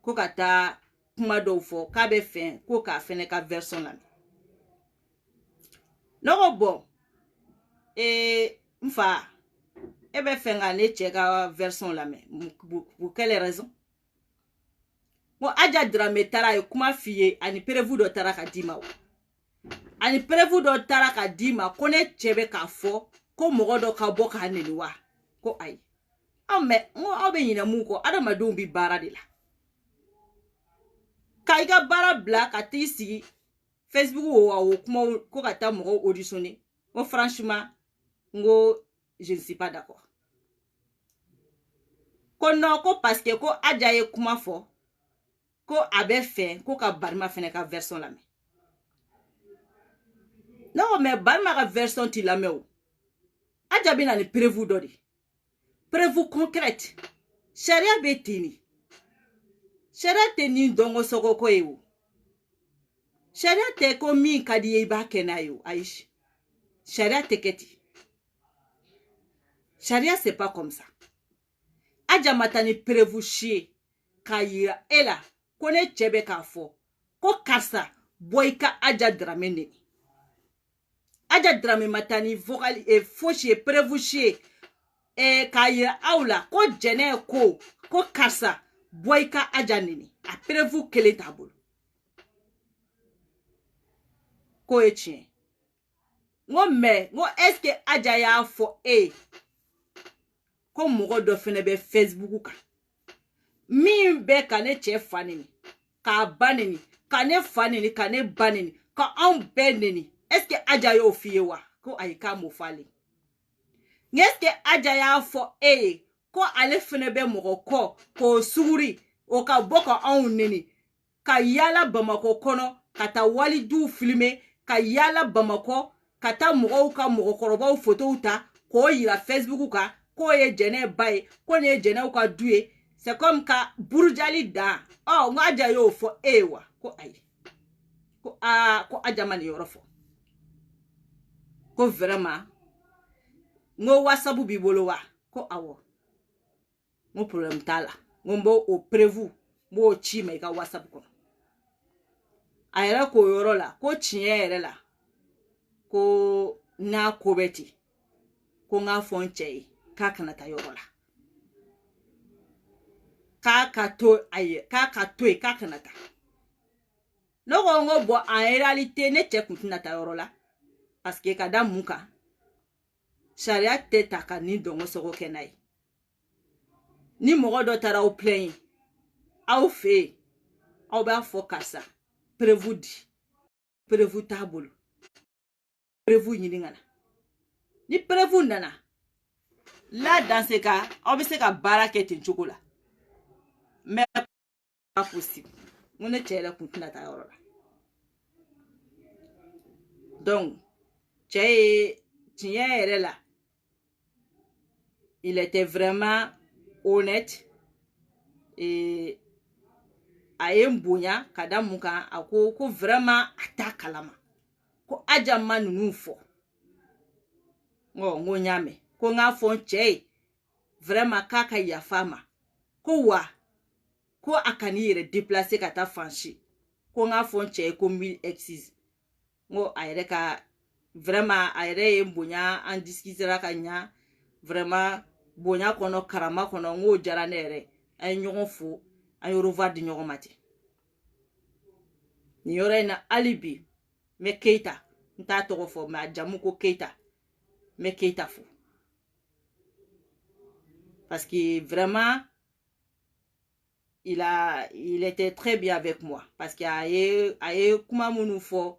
ko ka taa kuma dɔw fɔ k'a bɛ fɛn ko k'a fɛnɛ ka version la ne ko bon mfa e bɛ fɛn ka ne cɛ ka version lamɛn pour quelle raison bon Aja Dramé tara ye kuma f'i ye ani prévu dɔ tara ka di ma ani prévu dɔ tara ka di ma ko ne cɛ bɛ k'a fɔ ko mɔgɔ dɔ ka bɔ k'a neni wa ko ayi mais aw bɛ ɲinɛ mun kɔ adamadenw bi baara de la ka i ka baara bila ka t'i sigi Facebook o kuma ko ka taa mɔgɔw auditionner ko franchement ngo je ne suis pas d'accord ko non ko parce que ko Aja ye kuma fɔ ko a bɛ fɛ ko ka Barma fɛnɛ ka version lamɛn non mais Barma ka version ti lamɛn o Aja bɛ na ni prévu dɔ de prévu concrète sariya bɛ ten ni sariya tɛ ni dɔnko sɔgɔ ko ye o sariya tɛ ko min ka di ye i b'a kɛ n'a ye o ayi sariya tɛ kɛ ten sariya c'est pas comme ça Aja ma taa ni prévu si ye k'a yira e la ko ne cɛ bɛ k'a fɔ ko karisa bɔ i ka Aja Dramé neni Aja Dramé ma taa ni vocal fosi ye prévu si ye k'a yira aw la ko jɛnɛ ko karisa bɔ i ka Aja neni a prévu kelen t'a bolo ko ye tiɲɛ ngo mais ngo est-ce que Aja y'a fɔ ko mɔgɔ dɔ fɛnɛ bɛ Facebook kan min bɛ ka ne cɛ fa neni k'a ba neni ka ne fa neni ka ne ba neni ka anw bɛɛ neni est-ce que Aja y'o f'i ye wa ko ayi k'a m'o fɔ ale est-ce que Aja y'a fɔ ko ale fɛnɛ bɛ mɔgɔ kɔ k'o suguri o ka bɔ ka anw neni ka yala Bamakɔ kɔnɔ ka taa walijuw filmer ka yala Bamakɔ ka taa mɔgɔw ka mɔgɔkɔrɔbaw photos ta k'o yira Facebook kan k'o ye jɛnɛ ba ye ko ne ye jɛnɛw ka du ye c'est comme ka burujali dan ngo Aja y'o fɔ wa ko ayi ko ko Aja ma nin yɔrɔ fɔ ko vraiment ngo WhatsApp b'i bolo wa ko awɔ ngo problème t'a la ngo b'o prévu m'o ci ma i ka WhatsApp kɔnɔ a yɛrɛ k'o yɔrɔ la ko tiɲɛ yɛrɛ la ko n'a ko bɛ ten ko n k'a fɔ n cɛ ye k'a kana taa yɔrɔ la k'a ka to yen k'a kana taa ne ko n ko bon en réalité ne cɛ kun tɛna taa yɔrɔ la parce que ka da mun kan sariya tɛ ta ka ni dɔngɔ sɔgɔ kɛ n'a ye ni mɔgɔ dɔ taara aw plaigner aw fɛ yen aw b'a fɔ karisa prévu di prévu t'a bolo prévu ɲini ka na ni prévu nana là dans ce cas aw bɛ se ka baara kɛ ten cogo la mais pas possible mun ne cɛ yɛrɛ kun tɛna taa yɔrɔ la donc cɛ ye tiɲɛ yɛrɛ la il était vraiment honnête et a ye n bonya ka da mun kan a ko vraiment a t'a kalama ko Aja ma ninnu fɔ ngo n y'a mɛn ko n k'a fɔ n cɛ ye vraiment k'a ka yafa ma ko wa ko a ka n'i yɛrɛ déplacer ka taa fan si ko n k'a fɔ n cɛ ye ko n b'i excuse ngo a yɛrɛ ka vraiment a yɛrɛ ye n bonya an discutera ka ɲa vraiment bonya kɔnɔ karama kɔnɔ ngo jara ne yɛrɛ an ye ɲɔgɔn fo an ye revoir di ɲɔgɔn ma ten nin yɔrɔ in na hali bi n bɛ Keita n t'a tɔgɔ fɔ mais a jamu ko Keita n bɛ Keita fo parce que vraiment il était très bien avec moi parce que a ye kuma minnu fɔ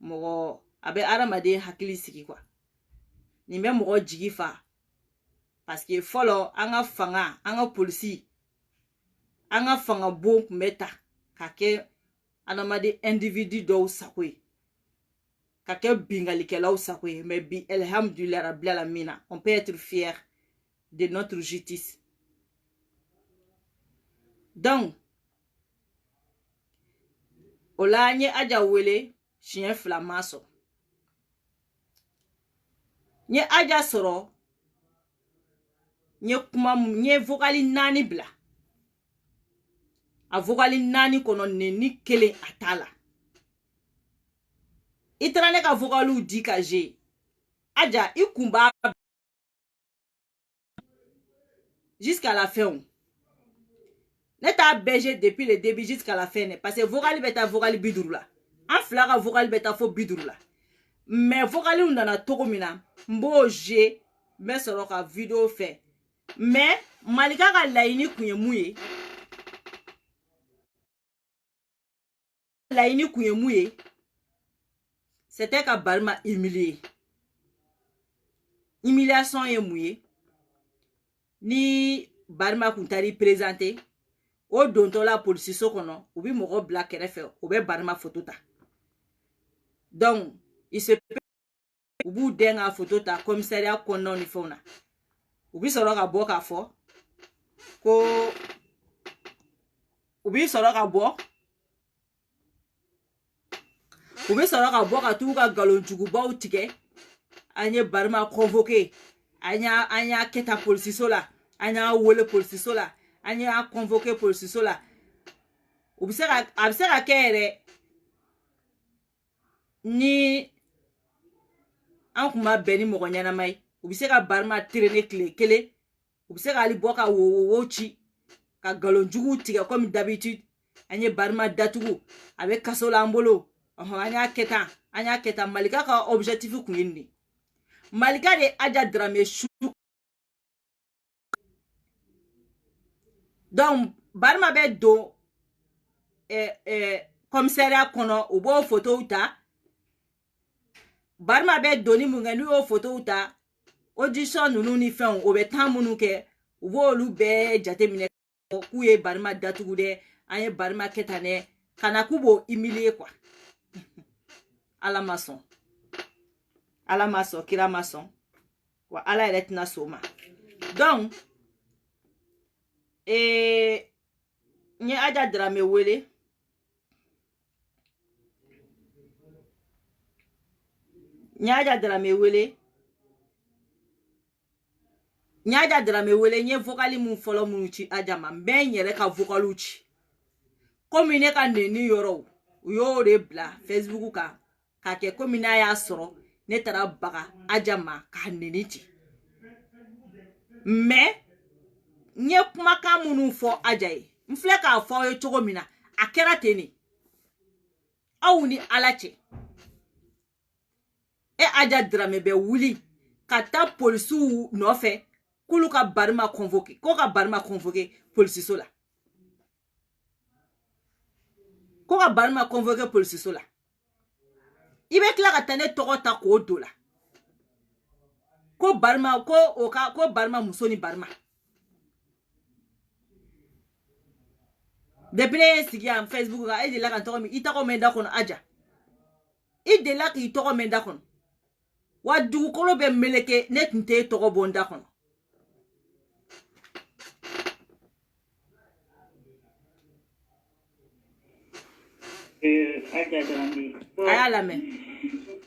mɔgɔ a bɛ adamaden hakili sigi quoi nin bɛ mɔgɔ jigi fa parce que fɔlɔ an ka fanga an ka polisi an ka fanga bon tun bɛ ta ka kɛ adamaden individu dɔw sago ye ka kɛ bingalikɛlaw sago ye mais bi alhamdulilah rabbil alamina on peut être fier de notre justice donc o la n ye Aja wele siɲɛ 2 ma sɔrɔ n ye Aja sɔrɔ n ye vocal 4 bila a vocal 4 kɔnɔ neni 1 a t'a la i taara ne ka vocaliw di ka je Aja i kun b'a jusqu'à la fin ne t'a bɛge depuis le début jusqu'à la fin parce que vocal bɛ taa vocal 50 la an fila ka vocal bɛ taa fo 50 la mais vocaliw nana togo min na n b'o je n bɛ sɔrɔ ka video fɛ mais Malika ka laɲini kun ye mun ye c'était ka Barima humilier humiliation ye mun ye ni Barima kun taara i présenter o dontɔ la polisiso kɔnɔ u bi mɔgɔ bila kɛrɛfɛ u bɛ Barima photo ta donc il se peut u b'u den ka photo ta commissariat kɔnɔnaw ni fɛnw na u bi sɔrɔ ka bɔ k'a fɔ ko u bi sɔrɔ ka bɔ ka t'u ka galonjugubaw tigɛ an ye Barima convoqué an y'a kɛ ta polisiso la an y'a wele polisiso la an y'a convoqué polisiso la a bɛ se ka kɛ yɛrɛ ni an kun ma bɛn ni mɔgɔ ɲɛnama ye u bɛ se ka Barima traîner tile 1 u bɛ se ka hali bɔ ka wowo ci ka galonjugu tigɛ comme d'habitude an ye Barima datugu a bɛ kaso la an bolo an y'a kɛ tan Malika ka objectif kun ye nin de Malika de Aja Darame su donc Barima bɛ don commissariat kɔnɔ u b'o photo ta Barima bɛ doni mun kɛ n'u y'o photo ta audition ninnu ni fɛnw o bɛ temps minnu kɛ u b'olu bɛɛ jateminɛ k'u ye Barima datugu dɛ an ye Barima kɛ tan dɛ kana k'u b'o humilier quoi Ala ma sɔn kira ma sɔn wa Ala yɛrɛ tɛna sɔn o ma donc n ye Aja Darame wele n ye Aja Darame wele n ye vocal mun fɔlɔ minnu ci Aja ma n bɛ n yɛrɛ ka vocaliw ci komi ne ka neni yɔrɔw u y'o de bila Facebook kan k'a kɛ komi n'a y'a sɔrɔ ne taara baga Aja ma k'a neni ci mais n ye kumakan minnu fɔ Aja ye n filɛ k'a fɔ aw ye cogo min na a kɛra ten de aw ni Ala cɛ Aja Darame bɛ wuli ka taa polisiw nɔfɛ k'olu ka Barima convoqué polisiso la i bɛ tila ka taa ne tɔgɔ ta k'o do la ko Barima muso ni Barima depuis ne ye sigi yan Facebook kan e delila ka tɔgɔ min i tɔgɔ mɛn da kɔnɔ Aja i delila k'i tɔgɔ mɛn da kɔnɔ wa dugukolo bɛ meleke ne tun tɛ tɔgɔ bɔ n da kɔnɔ Aja Darame a y'a lamɛn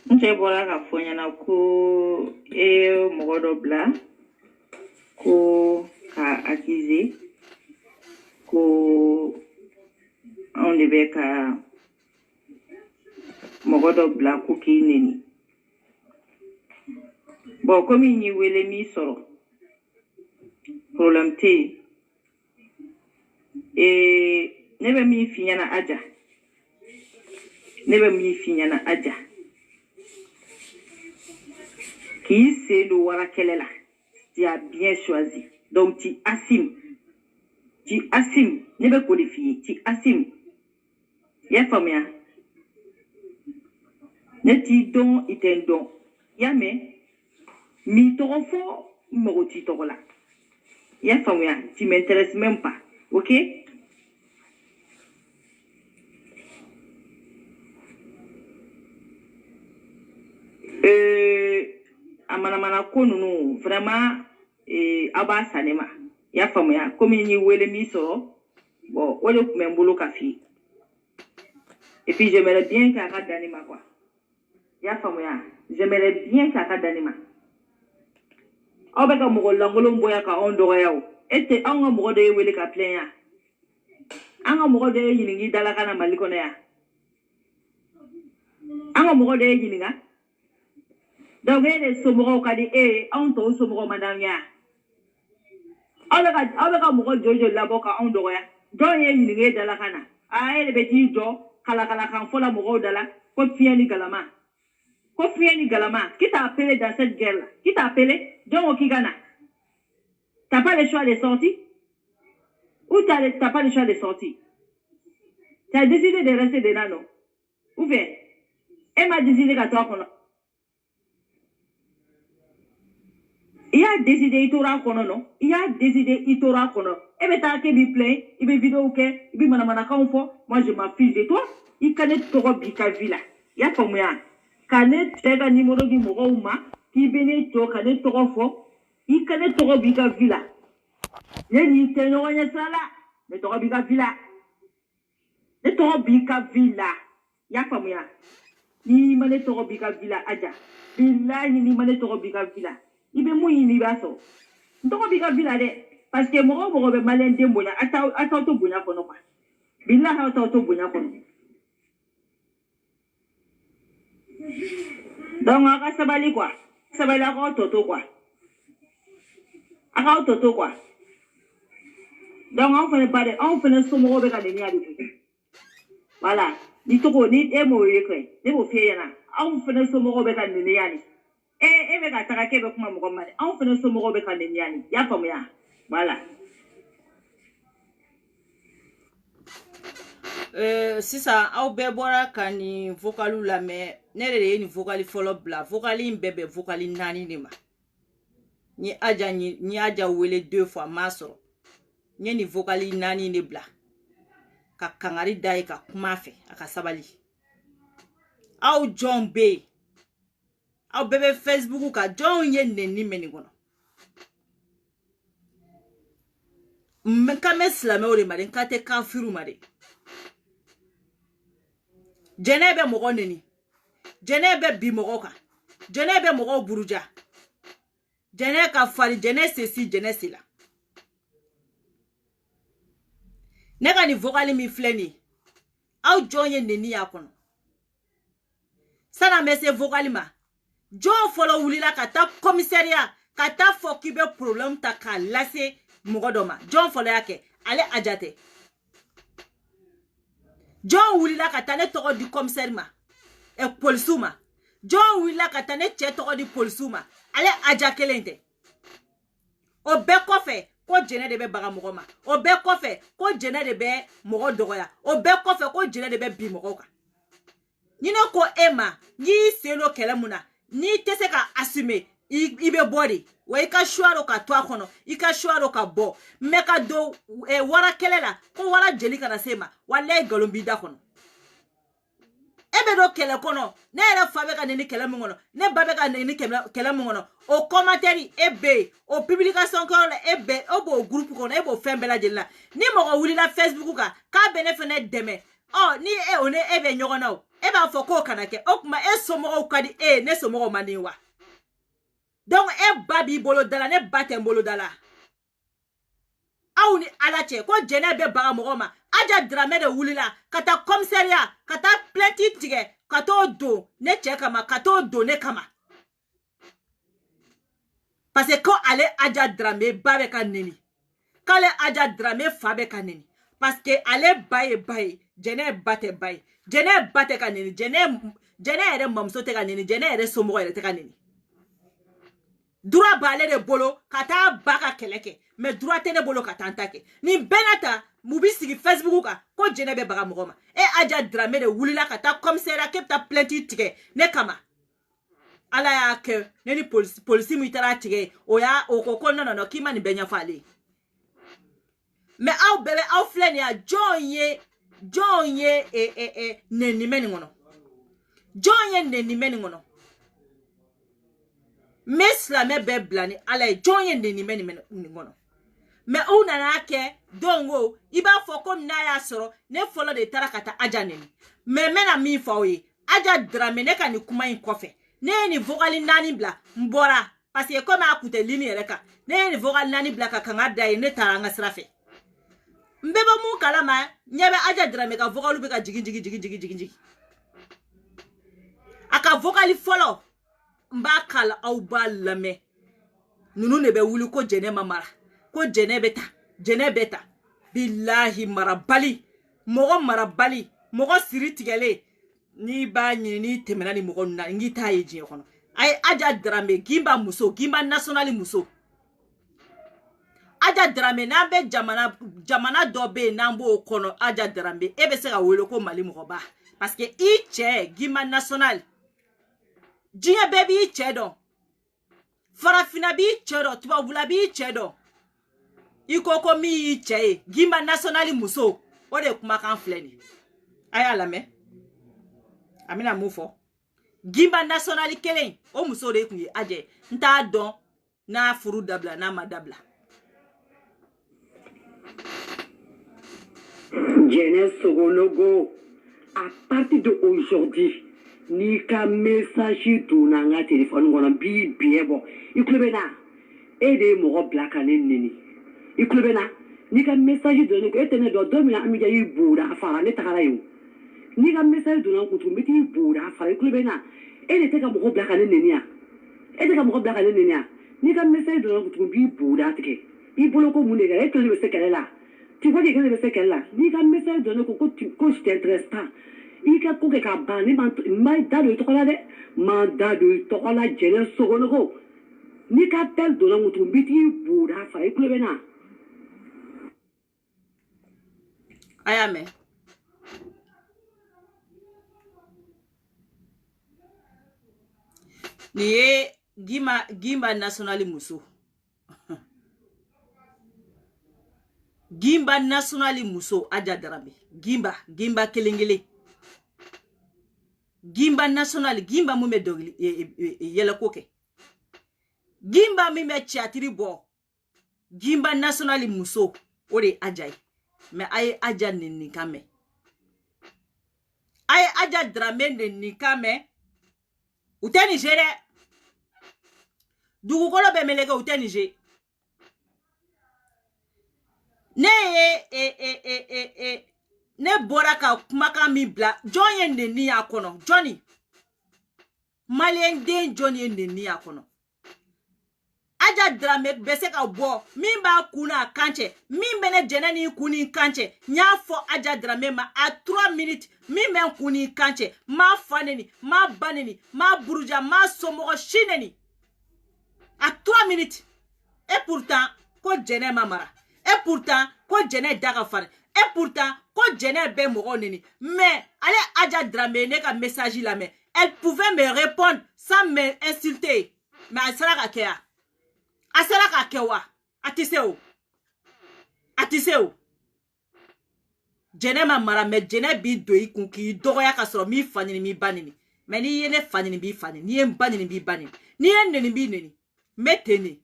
n cɛ bɔra ka fɔ ɲɛna ko mɔgɔ dɔ bila ko ka accuser ko anw de bɛ ka mɔgɔ dɔ bila ko k'i neni bon komi n y'i wele m'i sɔrɔ problème tɛ ne bɛ min f'i ɲɛna Adja ne bɛ min f'i ɲɛna Adja k'i sen don wara kɛlɛ la tu as bien choisi donc tu assumes ne bɛ ko de f'i ye tu assumes i y'a faamuya ne t'i dɔn i tɛ n dɔn i y'a mɛn m'i tɔgɔ fɔ n mago t'i tɔgɔ la i y'a faamuya tu m'intéresses même pas ok a manamana ko ninnu vraiment aw b'a sa ne ma i y'a faamuya komi n y'i wele min sɔrɔ bon o de tun bɛ n bolo ka f'i ye et puis j'aimerais bien k'a ka dan ne ma quoi i y'a faamuya j'aimerais bien k'a ka dan ne ma aw bɛ ka mɔgɔ lankolon bɔ yan ka anw dɔgɔya o e tɛ anw ka mɔgɔ dɔ ye wele ka filɛ yan an ka mɔgɔ dɔ ye ɲininka dalakana Mali kɔnɔ yan an ka mɔgɔ dɔ ye ɲininka donc e de somɔgɔw ka di e ye anw tɔw somɔgɔw ma d'an ɲɛ aw bɛ ka mɔgɔ joli labɔ ka anw dɔgɔya jɔn ye ɲininka e dalakana e de bɛ t'i jɔ kalakalakan fɔ la mɔgɔw da la ko fiɲɛ ni galama qui t'a appelé dans cette guerre là qui t'a appelé jɔn ko k'i ka na t'as pas le choix de sortir ou t'as pas le choix de sortir t'as décidé de rester dedans non ou bien e m'a décidé ka to a kɔnɔ i y'a décidé i tora a kɔnɔ non i y'a décidé i tora a kɔnɔ e bɛ taa k'e b'i plaindre i bɛ vidéo kɛ i bɛ manamanakanw fɔ moi je m'en fiche de toi i ka ne tɔgɔ b'i ka vie la i y'a faamuya ka ne cɛ ka numéro di mɔgɔw ma k'i bɛ ne to ka ne tɔgɔ fɔ i ka ne tɔgɔ b'i ka vie la ne n'i tɛ ɲɔgɔn ɲɛ sira la ne tɔgɔ b'i ka vie la ne tɔgɔ b'i ka vie la i y'a faamuya n'i ma ne tɔgɔ b'i ka vie la Adja bilahi n'i ma ne tɔgɔ b'i ka vie la i bɛ mun ɲini i b'a sɔrɔ n tɔgɔ b'i ka vie la dɛ parce que mɔgɔ o mɔgɔ bɛ maliyɛn den bonya a t'aw to bonya kɔnɔ quoi bilahi aw t'aw to bonya kɔnɔ donc a ka sabali quoi sabali a k'aw tɔ to quoi a k'aw tɔ to quoi donc anw fana somɔgɔw bɛ ka nɛniya de kɛ voilà ni e m'o ye kɛ ne b'o f'i ɲɛna anw fana somɔgɔw bɛ ka nɛniya de e bɛ ka taga k'e bɛ kuma mɔgɔ ma dɛ anw fana somɔgɔw bɛ ka nɛniya de i y'a faamuya voilà sisan aw bɛɛ bɔra ka nin vocalu lamɛn ne de ye nin vocali fɔlɔ bila vocali in bɛɛ bɛ vocali 4 de ma ni Adja wele 2 fois m'a sɔrɔ n ye nin vocali 4 de bila ka kangari da ye ka kuma fɛ a ka sabali aw jɔn bɛ yen aw bɛɛ bɛ Facebook kan jɔn ye nɛni mɛn nin kɔnɔ n ka mɛn silamɛw de ma de n ka tɛ kafiru ma de jɛnɛ bɛ mɔgɔ nɛni jɛnɛ bɛ bi mɔgɔ kan jɛnɛ bɛ mɔgɔw buruja jɛnɛ ka fari jɛnɛ sesi jɛnɛ sela ne ka nin vocali min filɛ nin ye aw jɔn ye nɛni y'a kɔnɔ san'an bɛ se vocali ma jɔn fɔlɔ wulila ka taa commissariat ka taa fɔ k'i bɛ problème ta k'a lase mɔgɔ dɔ ma jɔn fɔlɔ y'a kɛ ale Adja tɛ jɔn wulila ka taa ne tɔgɔ di commissaire ma polisiw ma jɔn wulila ka taa ne cɛ tɔgɔ di polisiw ma ale Adja kelen tɛ o bɛɛ kɔfɛ ko jɛnɛ de bɛ baga mɔgɔ ma o bɛɛ kɔfɛ ko jɛnɛ de bɛ mɔgɔ dɔgɔya o bɛɛ kɔfɛ ko jɛnɛ de bɛ bi mɔgɔw kan ni ne ko e ma n'i sen don kɛlɛ mun na n'i tɛ se ka assumer i bɛ bɔ de wa i ka choix do ka to a kɔnɔ i ka choix do ka bɔ mais ka don wara kɛlɛ la ko wara jeli kana se ma walahi nkalon b'i da kɔnɔ e bɛ don kɛlɛ kɔnɔ ne yɛrɛ fa bɛ ka nɛni kɛlɛ min kɔnɔ ne ba bɛ ka nɛni kɛlɛ min kɔnɔ o commentaire e bɛ yen o publication kɛyɔrɔ la e b'o groupe kɔnɔ e b'o fɛn bɛɛ lajɛlen na ni mɔgɔ wulila Facebook kan k'a bɛ ne fɛnɛ dɛmɛ ni o ni e bɛ ɲɔgɔn na o e b'a fɔ k'o kana kɛ o tuma e somɔgɔw ka di e ne somɔgɔw man di wa donc e ba b'i bolo da la ne ba tɛ n bolo da la aw ni Ala cɛ ko jɛnɛ bɛ baga mɔgɔ ma Adja Dramé de wulila ka taa commissariat ka taa plainte tigɛ ka t'o don ne cɛ kama ka t'o don ne kama parce que ko ale Adja Dramé ba bɛ ka nɛni k'ale Adja Dramé fa bɛ ka nɛni parce que ale baye jene bate baye jene bate ka nini jene ere mamso te ka nini jene ere somo ere te ka nini droit ba ale de bolo kata baka keleke mais droit te ne bolo kata antake ni benata mubi sigi Facebook ka ko jene be baga mogoma e Adja Dramé de wulila kata commissaire kepta plainte tige ne kama ala ya ke neni polisi mu itara tige o ya o ko no kima ni benya fale mais aw bebe aw fleni ya jonye neni meni ngono jonye neni meni ngono mesla me be blani ala jonye neni meni ngono mais una na ke dongo iba foko na ya soro ne folo de tarakata Adja neni mais mena mi fawi Adja Dramé ne kan ni kuma in kofe ne ni vogali nani bla mbora parce que comme akute lini reka ne ni vogali nani bla ka kanga dai ne taranga srafe mbeba mu kalama nyebe Adja Dramé ka vogalu be ka jigi aka vogali folo mba kala au ba lame nunu ne be wuli ko jene mamara ko jene beta billahi marabali mogo siri tigele ni ba ni temena ni mogo na ngita yeje kono ay Adja Dramé gimba national muso Adja Dramé na be jamana dobe nambo kono Adja Dramé ebe se ga welo ko mali mogo ba parce que iche gimba national jinya baby iche do farafina bi iche do tuba bula bi iche do ikoko mi iche gimba national muso o de kuma kan fleni aya lame amina mufo gimba national kelen o muso de kunye aje nta don na furu dabla na madabla Jeunesse Sogologo, à partir d'aujourd'hui, ni ka message donna nga téléphone ngona bi bon iklubena ede mo black nini iklubena ni ka message donna ko etene do 2000 amiga yibura afara ne takara yo ni ka message donna ko to meti yibura afara iklubena ede te ka mo black nini ya ede ka mo black nini ya ni ka message donna ko to bi bura tike ibolo ko munega etele be sekela tu vois que quand je fais qu'elle là ni ka message donné ko je t'intéresse pas il ka ko ke ka bani mandat de tokola Jeunesse Sogologo ni ka tel donné mutu biti bura fa iklubena ayame ni gimba national muso Gimba national muso Adja Dramé gimba kelengele gimba national gimba mume dogli yela koke gimba mime chatiri bo gimba national muso ore ajay me ay Adja nini kame ay Adja Dramé nini kame uteni jere dugu kolo be meleke uteni je ne bora ka kumaka mi bla John yende ni akono Johnny Malien den Johnny yende ni akono Adja Dramé bese ka bo min ba kuna kanche min bene jeneni kuni kanche nya fo Adja Dramé ma a 3 minutes min men kuni kanche ma faneni ma baneni ma buruja ma somo shineni a 3 minutes et pourtant ko jene mamara et pourtant ko jene daga far et pourtant ko jene be mogo nini mais allez Adja Dramé ne ka message la mais elle pouvait me répondre sans m'insulter mais asala ka kewa atiseo jene mamara mais jene bi doi kunki dogoya ka soro mi fanini mi banini mais ni yene fanini bi fanini ni yen banini bi banini ni yen neni bi neni meteni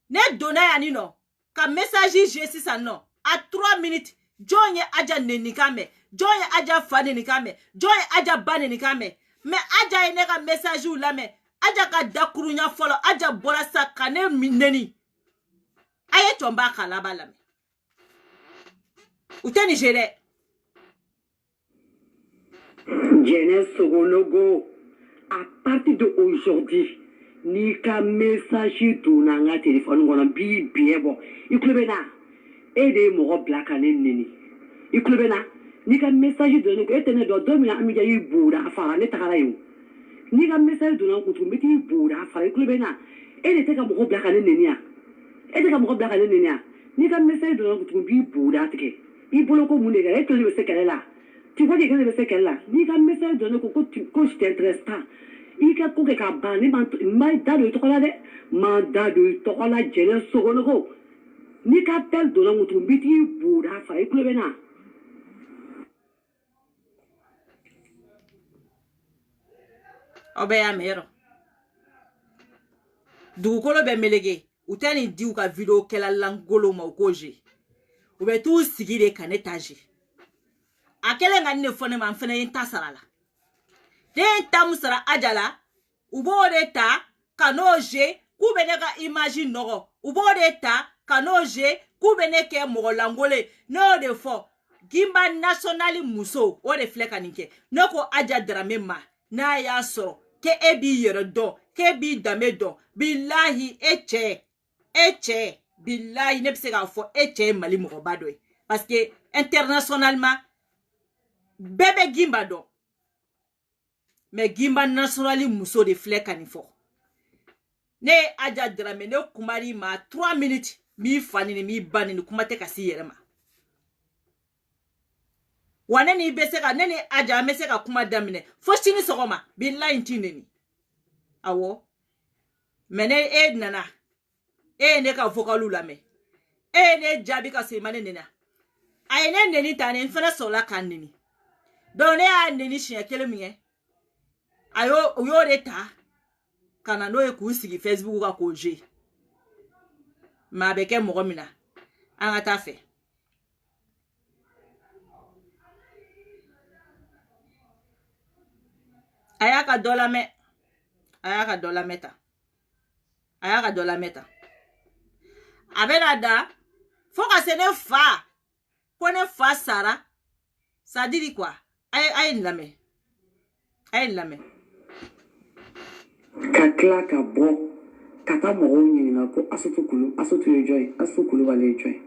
ne dona ya nino ka message je ça non à 3 minutes John Adja neni kame John Adja fani ni kame John Adja bani ni kame mais Adja ene ka message ou la me Adja ka dakurunya folo Adja bora sa kane neni aye tomba kala bala me uteni jere Jeunesse Sogologo, à partir d'aujourd'hui, ni ka message donna nga téléphone ngona bi bon iklubena ede mo black nini i kulo bɛ na n'i ka message donna ko e tɛ ne dɔn don min na Amidia y'i booda a fara ne tagara yen n'i ka message donna ko tugun n bɛ t'i booda a fara i kulo bɛ na e de tɛ ka mɔgɔ bila ka ne nɛni yan e tɛ ka mɔgɔ bila ka ne nɛni yan n'i ka message donna ko tugun n b'i booda tigɛ i bolo ko mun de kɛ e tɛ ne bɛ se kɛlɛ la tu vois que ne bɛ se kɛlɛ la n'i ka message donna ko je t'intéresse pas i ka ko kɛ ka ban ne ma da don i tɔgɔ la dɛ ma da don i tɔgɔ la jɛnɛ sogonogo n'i ka appel donna ko tugun n bɛ t'i booda a fara i kulo bɛ na. Obeya mero. Dugukolo be melege. Utani di u ka video kela langolo ma ukoje. Ube tu sigire kanetaje. Akele nga nne fone ma mfene yenta sarala. Den tamusara ajala. Ubode ta kanoje kubeneka imagine nogo. Ubode ta kanoje kubeneke mogo langole. No de fo. Gimba nationali muso. Ode fleka ninke. Noko aja drame ma. Na ya soro. Ke ebi yere do. Ke bi dame do. Billahi eche. Billahi ne pse ka fo eche mali mogo badoy. Parce que internationalement bébé gimba do. Mais gimba nationali muso de fleka ni fo. Ne aja drame ne kumari ma 3 minutes mi fani ni mi bani ni kumate kasi yere ma. Wane ni beseka nene aja meseka kuma damine fo chini sogoma billahi ntineni awo mene nana ne ka vocalu lame ne jabi ka se mane nena ayene neni tane fana sola kan neni don ne a neni shia kele miye ayo yo de ta kana no e ku sigi Facebook ka koje ma beke mo mina an ata fe ayaka dola meta abena da foka se ne fa kone fa sara ça dit quoi ay lame ka tila ka bɔ ka taa mɔgɔw ɲininka ko Asotu ye jɔn ye Asotu Kulubali ye jɔn ye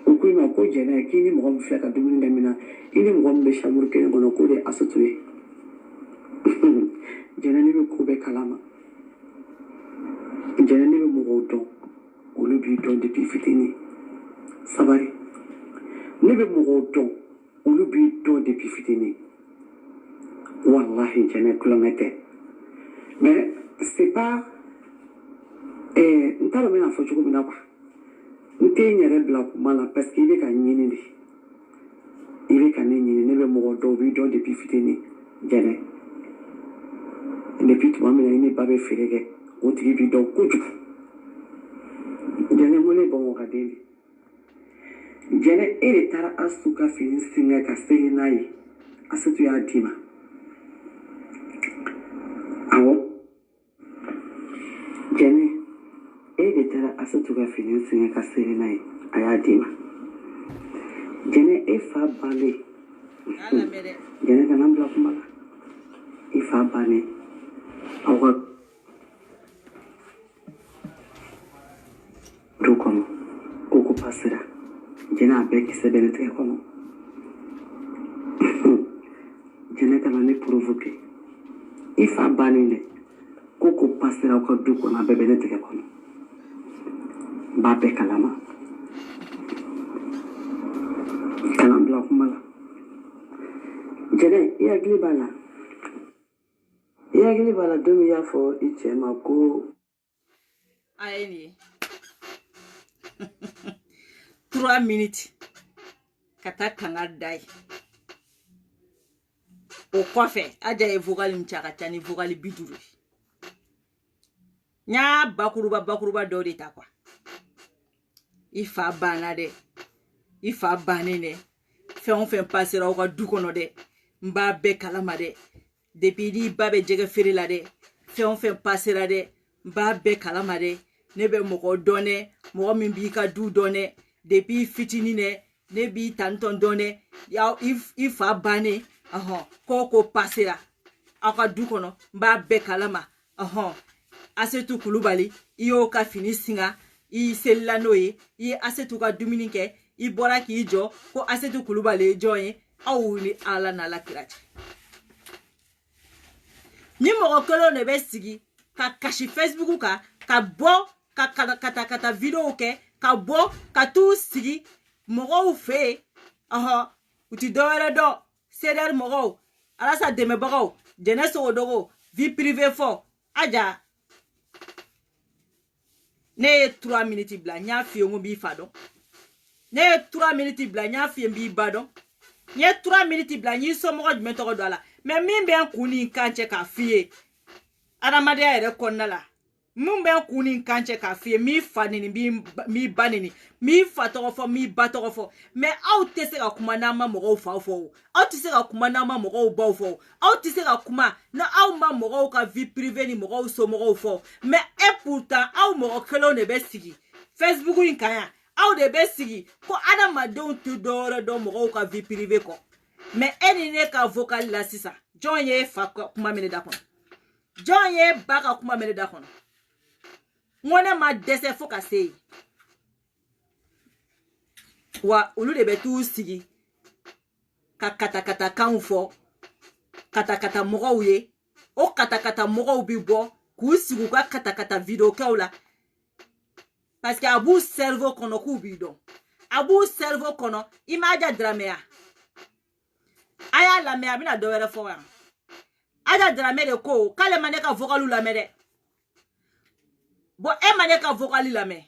o ko i ma ko jɛnɛ ye k'i ni mɔgɔ min filɛ ka dumuni kɛ min na i ni mɔgɔ min bɛ chambre kelen kɔnɔ k'o de ye Asotu ye jɛnɛ ne bɛ ko bɛɛ kalama jɛnɛ ne bɛ mɔgɔw dɔn olu b'i dɔn depuis fitinin sabari ne bɛ mɔgɔw dɔn olu b'i dɔn depuis fitinin wallahi jɛnɛ kulonkɛ tɛ mais c'est pas n t'a dɔn n bɛna fɔ cogo min na quoi n tɛ n yɛrɛ bila kuma la parce que i bɛ ka ɲini de i bɛ ka ne ɲini ne bɛ mɔgɔ dɔn u b'i dɔn depuis fitinin jɛnɛ depuis tuma min na i ni ba bɛ feere kɛ o tigi b'i dɔn kojugu jɛnɛ mo ne bɔn ka den de jɛnɛ e de taara Asotu ka fini singɛ ka seli n'a ye Asotu y'a d'i ma awɔ jɛnɛ e de taara Asotu ka fini singɛ ka seli n'a ye a y'a d'i ma jɛnɛ e fa bannen jɛnɛ kana bila kuma la i fa bannen aw ka du kɔnɔ ko pasira jɛnɛ a bɛɛ kisɛ bɛ ne tɛgɛ kɔnɔ jɛnɛ kana ne provoquer i fa bannen dɛ ko pasira aw ka du kɔnɔ a bɛɛ bɛ ne tɛgɛ kɔnɔ n b'a bɛɛ kalama kana bila kuma la jɛnɛ i hakili b'a la don min y'a fɔ i cɛ ma ko ayeni 3 minutes kata kanga dai o kɔfɛ aja ye vocal mcha ka tani vocal biduru nya bakuruba dɔ de ta kwa ifa bana de ifa banene fɛn passer aw ka du kɔnɔ de mba be kalama de depuis ni ba be jɛgɛ feere la de fɛn passer la de mba be kalama de ne be mɔgɔ dɔnɛ mɔgɔ min b'i ka du dɔnɛ depuis fitinin ne b'i tanton dɔnɛ ya ifa bane ko passera aw ka du kɔnɔ mba be kalama Asotu Kulubali i y'o ka fini singa i selila n'o ye i ye Asotu ka dumuni kɛ i bɔra k'i jɔ ko Asetu Kulubali ye jɔn ye aw wuli Ala n'a la kira cɛ ni mɔgɔ kelen de bɛ sigi ka kasi Facebook kan ka bɔ ka taa video kɛ ka bɔ ka t'u sigi mɔgɔw fɛ yen u ti dɔwɛrɛ dɔn CDR mɔgɔw Alasa dɛmɛbagaw Jɛnɛ Sogodogo vie privée fɔ aja ne ye 3 minutes bila n y'a f'i ye n ko b'i fa dɔn ne ye 3 minutes bila n y'a f'i ye n b'i ba dɔn n ye 3 minutes bila n y'i somɔgɔ jumɛn tɔgɔ dɔn a la mais min bɛ n kun ni n kan cɛ k'a f'i ye adamadenya yɛrɛ kɔnɔna la min bɛ n kun ni n kan cɛ k'a f'i ye m'i fa nini m'i ba nini m'i fa tɔgɔ fɔ m'i ba tɔgɔ fɔ mais aw tɛ se ka kuma n'an ma mɔgɔw faw fɔ o aw tɛ se ka kuma n'an ma mɔgɔw baw fɔ o aw tɛ se ka kuma n'aw ma mɔgɔw ka vie privée ni mɔgɔw somɔgɔw fɔ mais pourtant aw mɔgɔ kelenw de bɛ sigi Facebook in kan yan aw de bɛ sigi ko adamadenw tɛ dɔwɛrɛ dɔn mɔgɔw ka vie privée kɔ mais e ni ne ka vocal la sisan jɔn ye fa ka kuma minɛ da kɔnɔ jɔn ye ba ka kuma minɛ da kɔnɔ n ko ne ma dɛsɛ fo ka se yen wa olu de bɛ t'u sigi ka katakatakanw fɔ katakata mɔgɔw ye o katakata mɔgɔw bi bɔ k'u sigi u ka katakata video kɛw la parce que a b'u cerveau kɔnɔ k'u b'i dɔn a b'u cerveau kɔnɔ i m'a ja Dramé ya a y'a lamɛn a bɛna dɔ wɛrɛ fɔ yan Aja Dramé de ko k'ale ma ne ka vocalu lamɛn dɛ bon e ma ne ka vocali lamɛn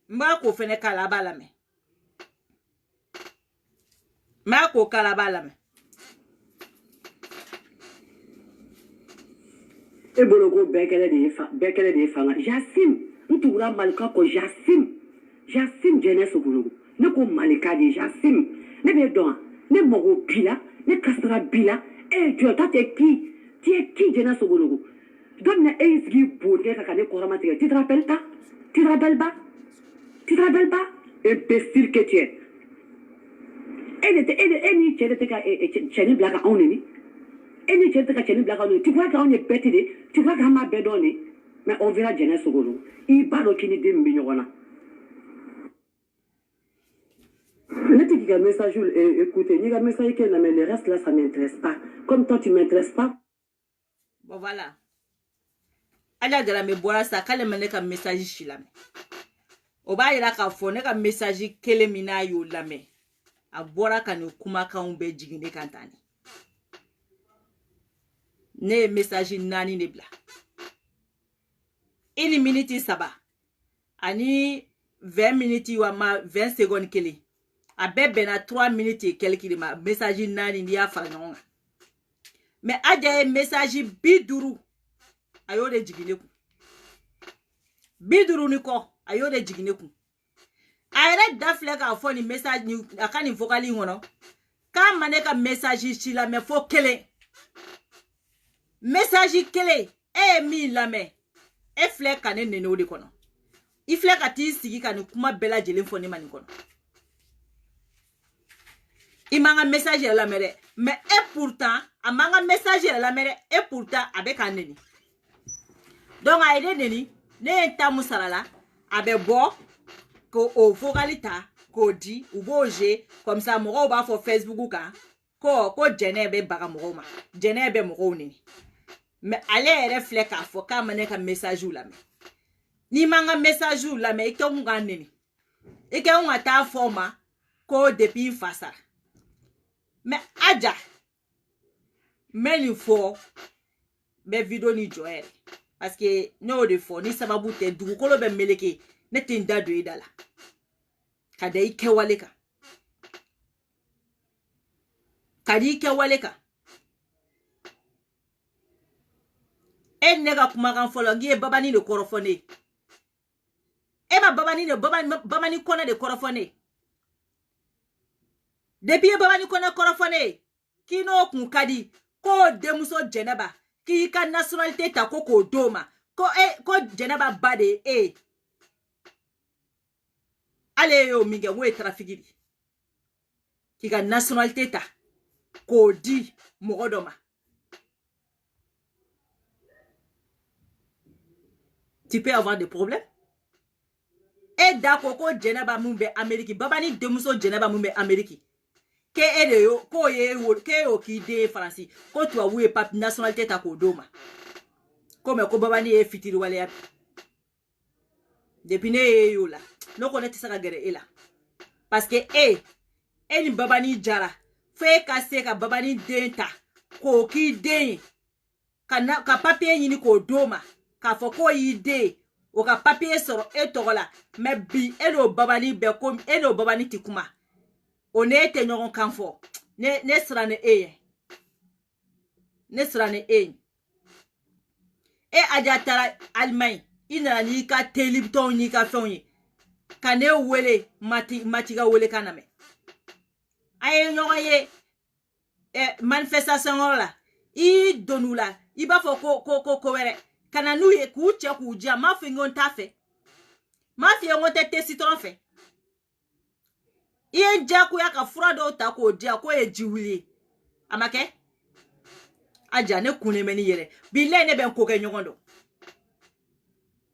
n b'a ko fɛnɛ k'a la a b'a lamɛn n b'a ko k'a la a b'a lamɛn e bolo ko bɛɛ kɛlɛ de ye fanga Jassim n tugura Malika kɔ Jassim Jɛnɛ Sogodogo ne ko Malika de Jassim ne bɛ dɔn ne mago b'i la ne kasara b'i la e jɔ ta tɛ qui tu es qui Jɛnɛ Sogodogo don na e y'i sigi boli kɛ ka ne kɔrɔma tigɛ tu te rappelles pas imbécile que tu es e ni cɛ de tɛ ka cɛnin bila ka anw neni et ni cɛ tɛ ka cɛnin bila ka anw neni tu crois k'anw ye bɛti de tu crois k'an m'a bɛɛ dɔn de mais on verra Jɛnɛ Sogodogo i b'a dɔn k'i ni den min bɛ ɲɔgɔn na ne t'ai qu'un message écoutez ni un message qu'elle mais le reste là ça m'intéresse pas comme toi tu m'intéresses pas bon voilà Aja Dramé bɔra sa k'ale ma ne ka message si lamɛn o b'a yira k'a fɔ ne ka message kelen min n'a y'o lamɛn a bɔra ka nin kumakanw bɛɛ jigin ne kan tan ne ye message 4 de bila 1 minute 3 ani 20 minutes wa ma 20 secondes kelen a bɛɛ bɛnna 3 minutes et quelques de ma message 4 n'i y'a fara ɲɔgɔn kan mais Aja ye message 50 a y'o de jigin ne kun 50 ni kɔ a y'o de jigin ne kun a yɛrɛ da filɛ k'a fɔ ni message ni a ka nin vocal in kɔnɔ k'a ma ne ka message si lamɛn fo kelen message kelen e ye min lamɛn e filɛ ka ne nɛnɛ o de kɔnɔ i filɛ ka t'i sigi ka nin kuma bɛɛ lajɛlen fɔ ne ma nin kɔnɔ i man ka message yɛrɛ lamɛn dɛ mais pourtant a man ka message yɛrɛ lamɛn dɛ pourtant a bɛ k'an nɛni donc a ye ne nɛni ne ye ta mun sara la a bɛ bɔ k'o vocal ta k'o di u b'o je comme ça mɔgɔw b'a fɔ Facebook kan ko Jɛnɛ bɛ baga mɔgɔw ma Jɛnɛ bɛ mɔgɔw nɛni mais ale yɛrɛ filɛ k'a fɔ k'a ma ne ka message lamɛn n'i man ka message lamɛn i kɛ kun k'an nɛni i kɛ kun ka taa fɔ ma ko depuis n fa sara mais Aja n bɛ nin fɔ n bɛ video ni jɔ yɛrɛ parce que ne y'o de fɔ ni sababu tɛ dugukolo bɛ meleke ne tɛ n da don i da la ka da i kɛwale kan ka di i kɛwale kan e ne ka kumakan fɔlɔ n'i ye babani de kɔrɔfɔ ne e ma babani kɔnɛ de kɔrɔfɔ ne depuis ye babani kɔnɛ kɔrɔfɔ ne k'i n'o kun ka di ko denmuso Jɛnɛba k'i ka nationalité ta ko k'o d'o ma ko Jɛnɛba ba de ye ale y'o min kɛ n ko ye trafiki de k'i ka nationalité ta k'o di mɔgɔ dɔ ma tu peux avoir des problèmes et da ko Jeneba mumbe Ameriki babani demuso Jeneba mumbe Ameriki ke ede yo ko ye ke yo ki de Franci ko tu awuye pap nationalité ta ko doma comme ko babani e fitiri wale ya depuis ne yo la no ko ne tisaka gere ela parce que ni babani jara fe ka se ka babani denta ko ki de ka papier yini ko doma ka fo ko ide o ka papier soro togola mais bi eno babani be ko eno babani tikuma on était nyoron kanfo ne sera ne ajatara Allemagne ina ni ka telipton ni ka fonyi kane wele matiga wele kaname aye nyoron ye manifestation la I donula I ba fo ko were kana nu ye ku che ku dia ma fi ngon ta fe ma fi ngon te citron fe I ja ku ya ka fura do ta ko dia ko e jiwili amake aja ne kune meni yere bile ne ben ko ke nyogondo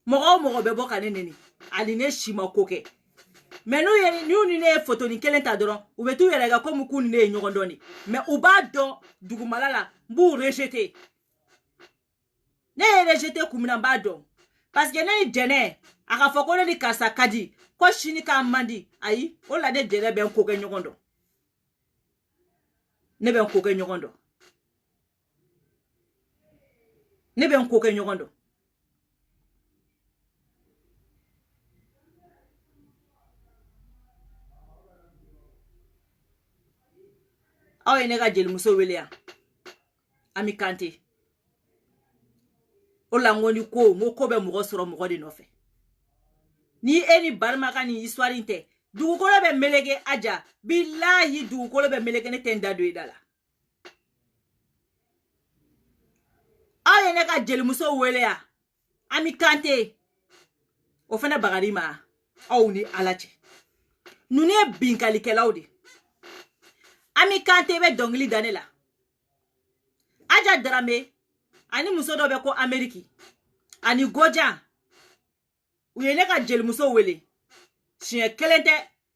mogo be boka ne neni ali ne shima koke menu yeri ni ne photo ni kelen ta doron u be tu yere ga ko mu kun ne nyogondo ni mais u ba do dugumalala bu rejeter ne rejeter kumina ba do parce que ne jene aka foko ne di kasa kadi ko shini ka mandi ayi o la ne jene ben ko ke nyogondo ne ben ko ke nyogondo aw ne ga jeli muso wele ya Ami Kanté o la ngoni ko be mugo soro mugo de nofe ni eni barmaka ni histoire inte dugukolo be melege aja billahi dugukolo be melege ne tenda do idala aw ne ga jeli muso wele ya Ami Kanté o fana bagari ma aw ni alache nune binkali kelawde Ami Kanté be dongli danela aja drame ani muso do be ko Ameriki ani goja uyene ka jeli muso wele chien kelente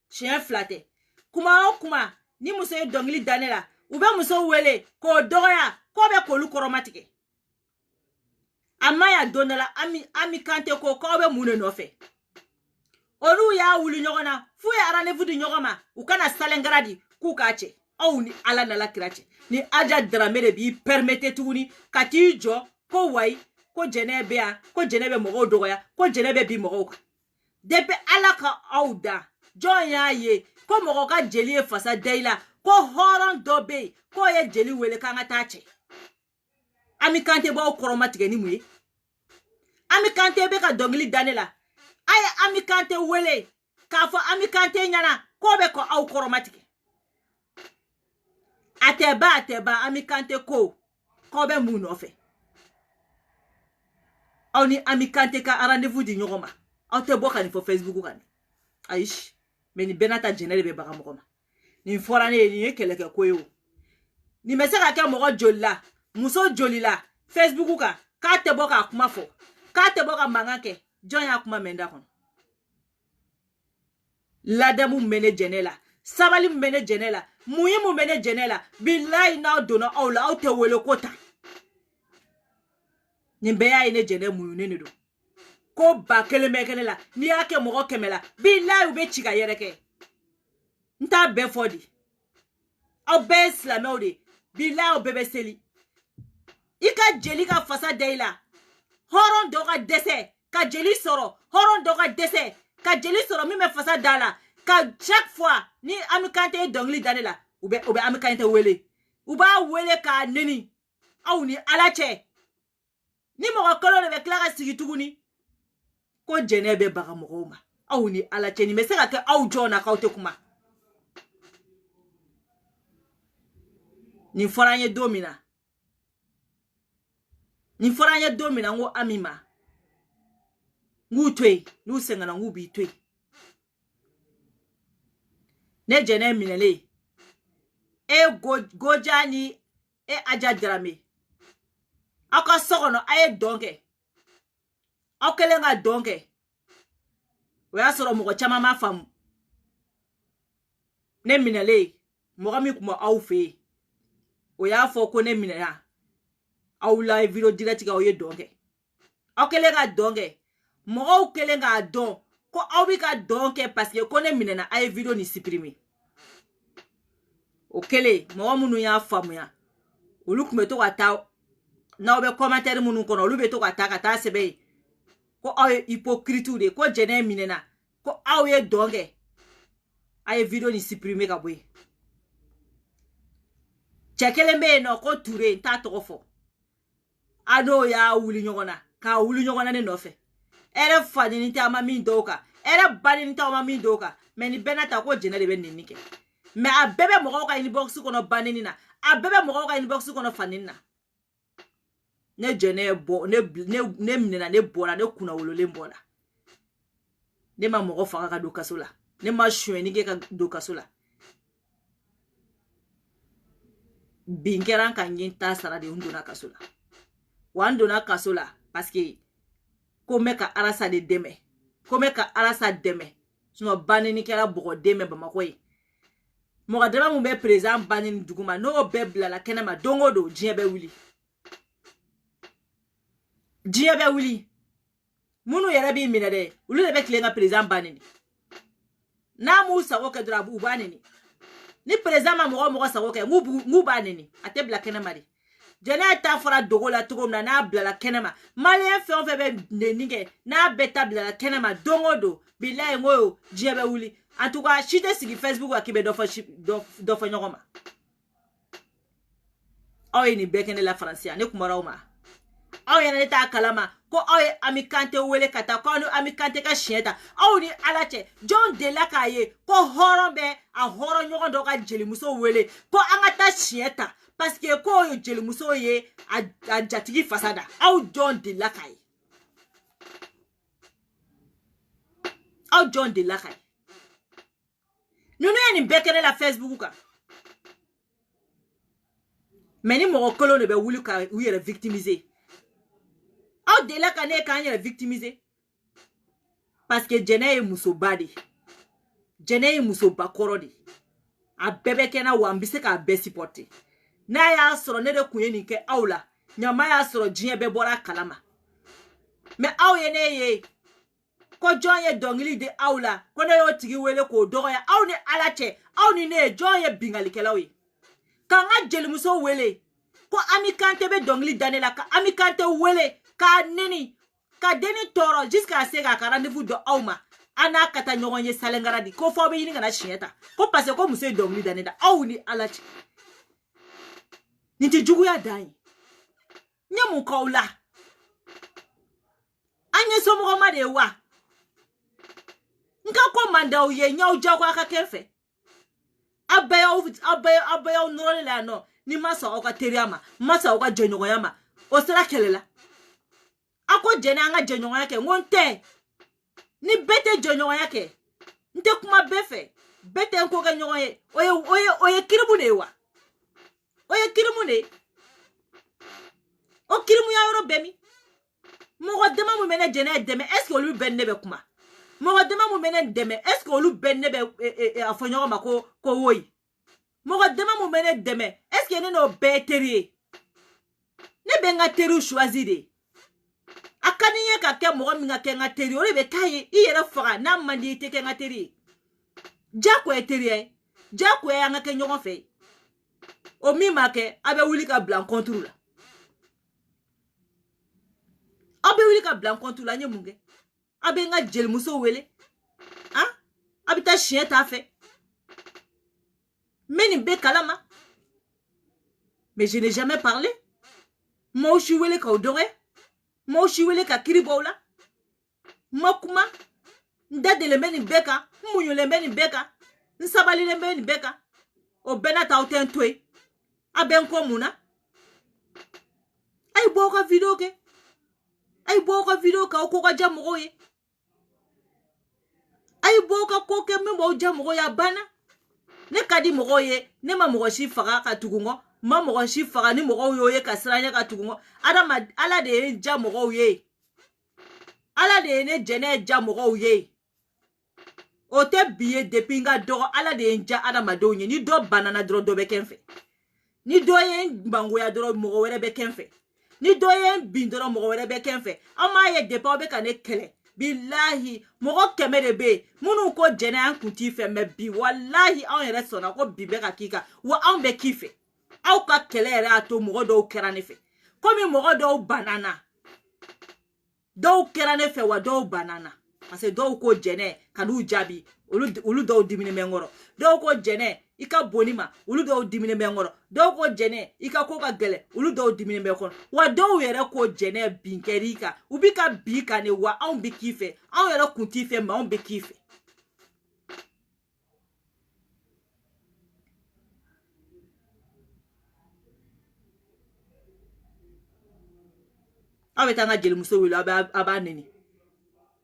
chien flatte kuma ni muso e dongli danela ube muso wele ko doya ko be ko lu koromatike amaya donela Ami Kanté ko be mune no fe olu ya wuli nyogona fu ya arane fu di nyogoma ukana salengradi ku kache aw ni ala na la kirache ni aja drame de bi permettre tuni kati jo ko wai ko jenebe ya ko jenebe mogo dogoya ko jenebe bi mogo depe ala ka auda jon ya ye ko mogo ka jeli e fasa deila ko horon dobe ko ye jeli wele kanga tache Ami Kanté ba okoromatike ni muye Ami Kanté be ka dongli danela ay Ami Kanté wele ka fo Ami Kanté nyana ko be ko aw koromatike ateba Ami Kanté ko be mu no fe aw ni Ami Kanté ka rendez-vous di nyogoma aw te boka ni fo Facebook kan aish meni benata jenere be baga mokoma ni forane ni keleke koyo ni mesaka ke mogo jolla muso jolila Facebook ka te boka kuma fo ka te boka mangake jon ya kuma menda kon ladamu mene jenela sabali mene jenela muyimu mene jenela billahi na dono awla aw te wele kota nimbeya ine jene muyune ne do ko ba keleme la ni ake mogo kemela billahi ube chiga yereke nta be fodi aw be islamewde billahi ube be seli ika jeli ka fasa deila horon doga dese ka jeli soro horon doga dese ka jeli soro mi me fasa dala ka chaque fois ni Ami Kanté dongli danela ube Ami Kanté wele uba wele ka neni aw ni alache ni mogo kolo le be klara sigi tuguni ko jenebe baga mogo ma aw ni alache ni meseka ke aw jona kaute kuma ni foranye domina ngo amima ngutwe nu sengana ngubi twe ne jene minele gojani aja drame aka sogono aye donke akelenga donke o y'a sɔrɔ mɔgɔ caman ma faamu ne minɛlen mɔgɔ min kun bɛ aw fɛ yen o y'a fɔ ko ne minɛna aw la video direct aw ye dɔn kɛ aw kɛlen ka dɔn kɛ mɔgɔw kɛlen k'a dɔn ko aw bɛ ka dɔn kɛ parce que ko ne minɛna a ye video ni supprimer o kɛlen mɔgɔ minnu y'a faamuya olu kun bɛ to ka taa n'aw bɛ commentaire minnu kɔnɔ olu bɛ to ka taa sɛbɛn yen ko aw ye hypocrite de ko jɛnɛ minɛna ko aw ye dɔn kɛ a ye video ni supprimer ka bɔ yen cɛ kelen bɛ yen nɔ ko Ture n t'a tɔgɔ fɔ a n'o y'a wuli ɲɔgɔn na k'a wuli ɲɔgɔn na ne nɔfɛ ɛrɛ fadeni tɛ a ma min dɔw kan ɛrɛ badeni tɛ a ma min dɔw kan mais ni bɛɛ n'a ta ko jɛnɛ de bɛ nin kɛ mais a bɛɛ bɛ mɔgɔw ka inbox kɔnɔ baneni na a bɛɛ bɛ mɔgɔw ka inbox kɔnɔ faneni na ne jɛnɛ bɔ ne minɛna ne bɔra ne kunna wololen bɔra ne ma mɔgɔ faga ka don kaso la ne ma suɲɛni kɛ ka don kaso la bin kɛra ka ɲɛ ta sara de n donna kaso la wa n donna kaso la parce que ko mɛ ka Arasa de dɛmɛ ko mɛ ka Arasa dɛmɛ sinon baneni kɛra bɔgɔ dɛmɛ Bamakɔ ye mɔgɔ dama mun bɛ président baneni duguma n'o bɛɛ bilala kɛnɛma don o don diɲɛ bɛ wuli diɲɛ bɛ wuli minnu yɛrɛ b'i minɛ dɛ olu de bɛ tilen ka président baneni n'a m'u sago kɛ dɔrɔn u b'a neni ni président ma mɔgɔ sago kɛ m'u b'a neni a tɛ bila kɛnɛma de jɛnɛ ta fɔra dogo la cogo min na n'a bilala kɛnɛma maliyɛn fɛn o fɛn bɛ neni kɛ n'a bɛɛ ta bilala kɛnɛma don o don bilayi n ko diɲɛ bɛ wuli en tout cas si tɛ sigi Facebook kan k'i bɛ dɔ fɔ ɲɔgɔn ma aw ye nin bɛɛ kɛ ne la faransi yan ne kumara aw ma aw yɛrɛ ne t'a kalama ko aw ye Ami Kante wele ka taa ko aw ni Ami Kante ka siɲɛ ta aw ni Ala cɛ jɔn delila k'a ye ko hɔrɔn bɛ a hɔrɔn ɲɔgɔn dɔ ka jelimuso wele ko an ka taa siɲɛ ta parce que ko jelimuso ye a jatigi fasa da aw jɔn delila k'a ye aw jɔn delila k'a ye ninnu ye nin bɛɛ kɛ ne la Facebook kan mais ni mɔgɔ kolon de bɛ wuli ka u yɛrɛ victimiser aw delila ka ne k'an yɛrɛ victimiser parce que jɛnɛ ye musoba de jɛnɛ ye musoba kɔrɔ de a bɛɛ bɛ kɛ na wa n bɛ se k'a bɛɛ supporter n'a y'a sɔrɔ ne de kun ye nin kɛ aw la ɲama y'a sɔrɔ diɲɛ bɛɛ bɔra kalama mais aw ye ne ye ko jɔn ye dɔnkili di aw la ko ne y'o tigi wele k'o dɔgɔya aw ni Ala cɛ aw ni ne ye jɔn ye bingalikɛlaw ye k'an ka jelimuso wele ko Ami Kante bɛ dɔnkili da ne la ka Ami Kante wele k'a neni ka deni tɔɔrɔ jusqu'à se k'a ka rendez-vous dɔ aw ma an n'a ka taa ɲɔgɔn ye Salenkara di ko fɔ aw bɛ ɲini ka na siɲɛ ta ko parce que ko muso ye dɔnkili da ne da aw ni Ala cɛ nin tɛ juguya dan ye n ye mun k'aw la an ye somɔgɔ ma de ye wa n ka ko man d'aw ye n y'aw jago a ka kɛ n fɛ aw bɛɛ y'aw nɔrɔlen la yan nɔ ni ma sɔn aw ka teriya ma n ma sɔn aw ka jɛɲɔgɔnya ma o sera kɛlɛ la a ko jɛnɛ an ka jɛɲɔgɔnya kɛ n ko n tɛ ni bɛɛ tɛ jɛɲɔgɔnya kɛ n tɛ kuma bɛɛ fɛ bɛɛ tɛ n ko kɛ ɲɔgɔn ye o ye kirimu de ye wa o ye kirimu de ye o kirimuya yɔrɔ bɛ min mɔgɔ dama mun bɛ ne jɛnɛ dɛmɛ est ce que olu bɛɛ ni ne bɛ kuma mɔgɔ dama mun bɛ ne dɛmɛ est ce que olu bɛɛ ni ne bɛ a fɔ ɲɔgɔn ma ko woyi mɔgɔ dama mun bɛ ne dɛmɛ est ce que ne n'o bɛɛ ye teri ye ne bɛ n ka teriw choisi de a ka di n ye ka kɛ mɔgɔ min ka kɛ n ka teri o de bɛ k'a ye i yɛrɛ faga n'a man di i tɛ kɛ n ka teri ye diyagoya ye teriya ye diyagoya ye an ka kɛ ɲɔgɔn fɛ o min ma kɛ a bɛ wuli ka bila n contre la aw bɛ wuli ka bila n contre la n ye mun kɛ a bɛ n ka jelimuso wele a bɛ taa siɲɛ t'a fɛ n bɛ nin bɛɛ kalama mais je n'ai jamais parlé maaw si wele k'aw dɔgɔya maaw si wele ka kiri bɔ aw la n ma kuma n dadelen bɛ nin bɛɛ kan n muɲulen bɛ nin bɛɛ kan n sabalilen bɛ nin bɛɛ kan o bɛɛ n'a ta aw tɛ n to yen a bɛ n kɔ mun na a ye bɔ aw ka video kɛ a ye bɔ aw ka video kɛ aw ko ka diya mɔgɔw ye a ye bɔ aw ka ko kɛ min b'aw diya mɔgɔw ye a banna ne ka di mɔgɔw ye ne ma mɔgɔ si faga ka tugu n kɔ ma mɔgɔ si faga ni mɔgɔw y'o ye ka siran ɲɛ ka tugu n kɔ Ala de ye ja mɔgɔw ye Ala de ye ne jɛnɛ ja mɔgɔw ye o te biye depuis nga dogo ala de nja adamadenw ye ni do banana dɔrɔn dɔ bɛ kɛ n fɛ ni dɔ ye bangoya dɔrɔn mɔgɔ wɛrɛ bɛ kɛ n fɛ ni dɔ ye bin dɔrɔn mɔgɔ wɛrɛ bɛ kɛ n fɛ an m'a ye depuis aw bɛ ka ne kɛlɛ bilahi mɔgɔ 100 de bɛ yen minnu ko jɛnɛ an kun t'i fɛ mɛ bi walahi anw yɛrɛ sɔnna ko bi bɛ ka k'i kan wa anw bɛ k'i fɛ aw ka kɛlɛ yɛrɛ y'a to mɔgɔ dɔw kɛra ne fɛ komi mɔgɔ dɔw banana dɔw kɛra ne fɛ wa dɔw banana parce que dɔw ko jɛnɛ ka n'u jaabi olu dɔw diminen bɛ n kɔrɔ dɔw ko jɛnɛ i ka boni ma olu dɔw diminen bɛ n kɔrɔ dɔw ko jɛnɛ i ka ko ka gɛlɛ olu dɔw diminen bɛ n kɔrɔ wa dɔw yɛrɛ ko jɛnɛ bin kɛr'i kan u bi ka bin kan ne wa anw bi k'i fɛ anw yɛrɛ kun t'i fɛ mɛ anw bi k'i fɛ aw bɛ taa n ka jelimuso wele a b'a neni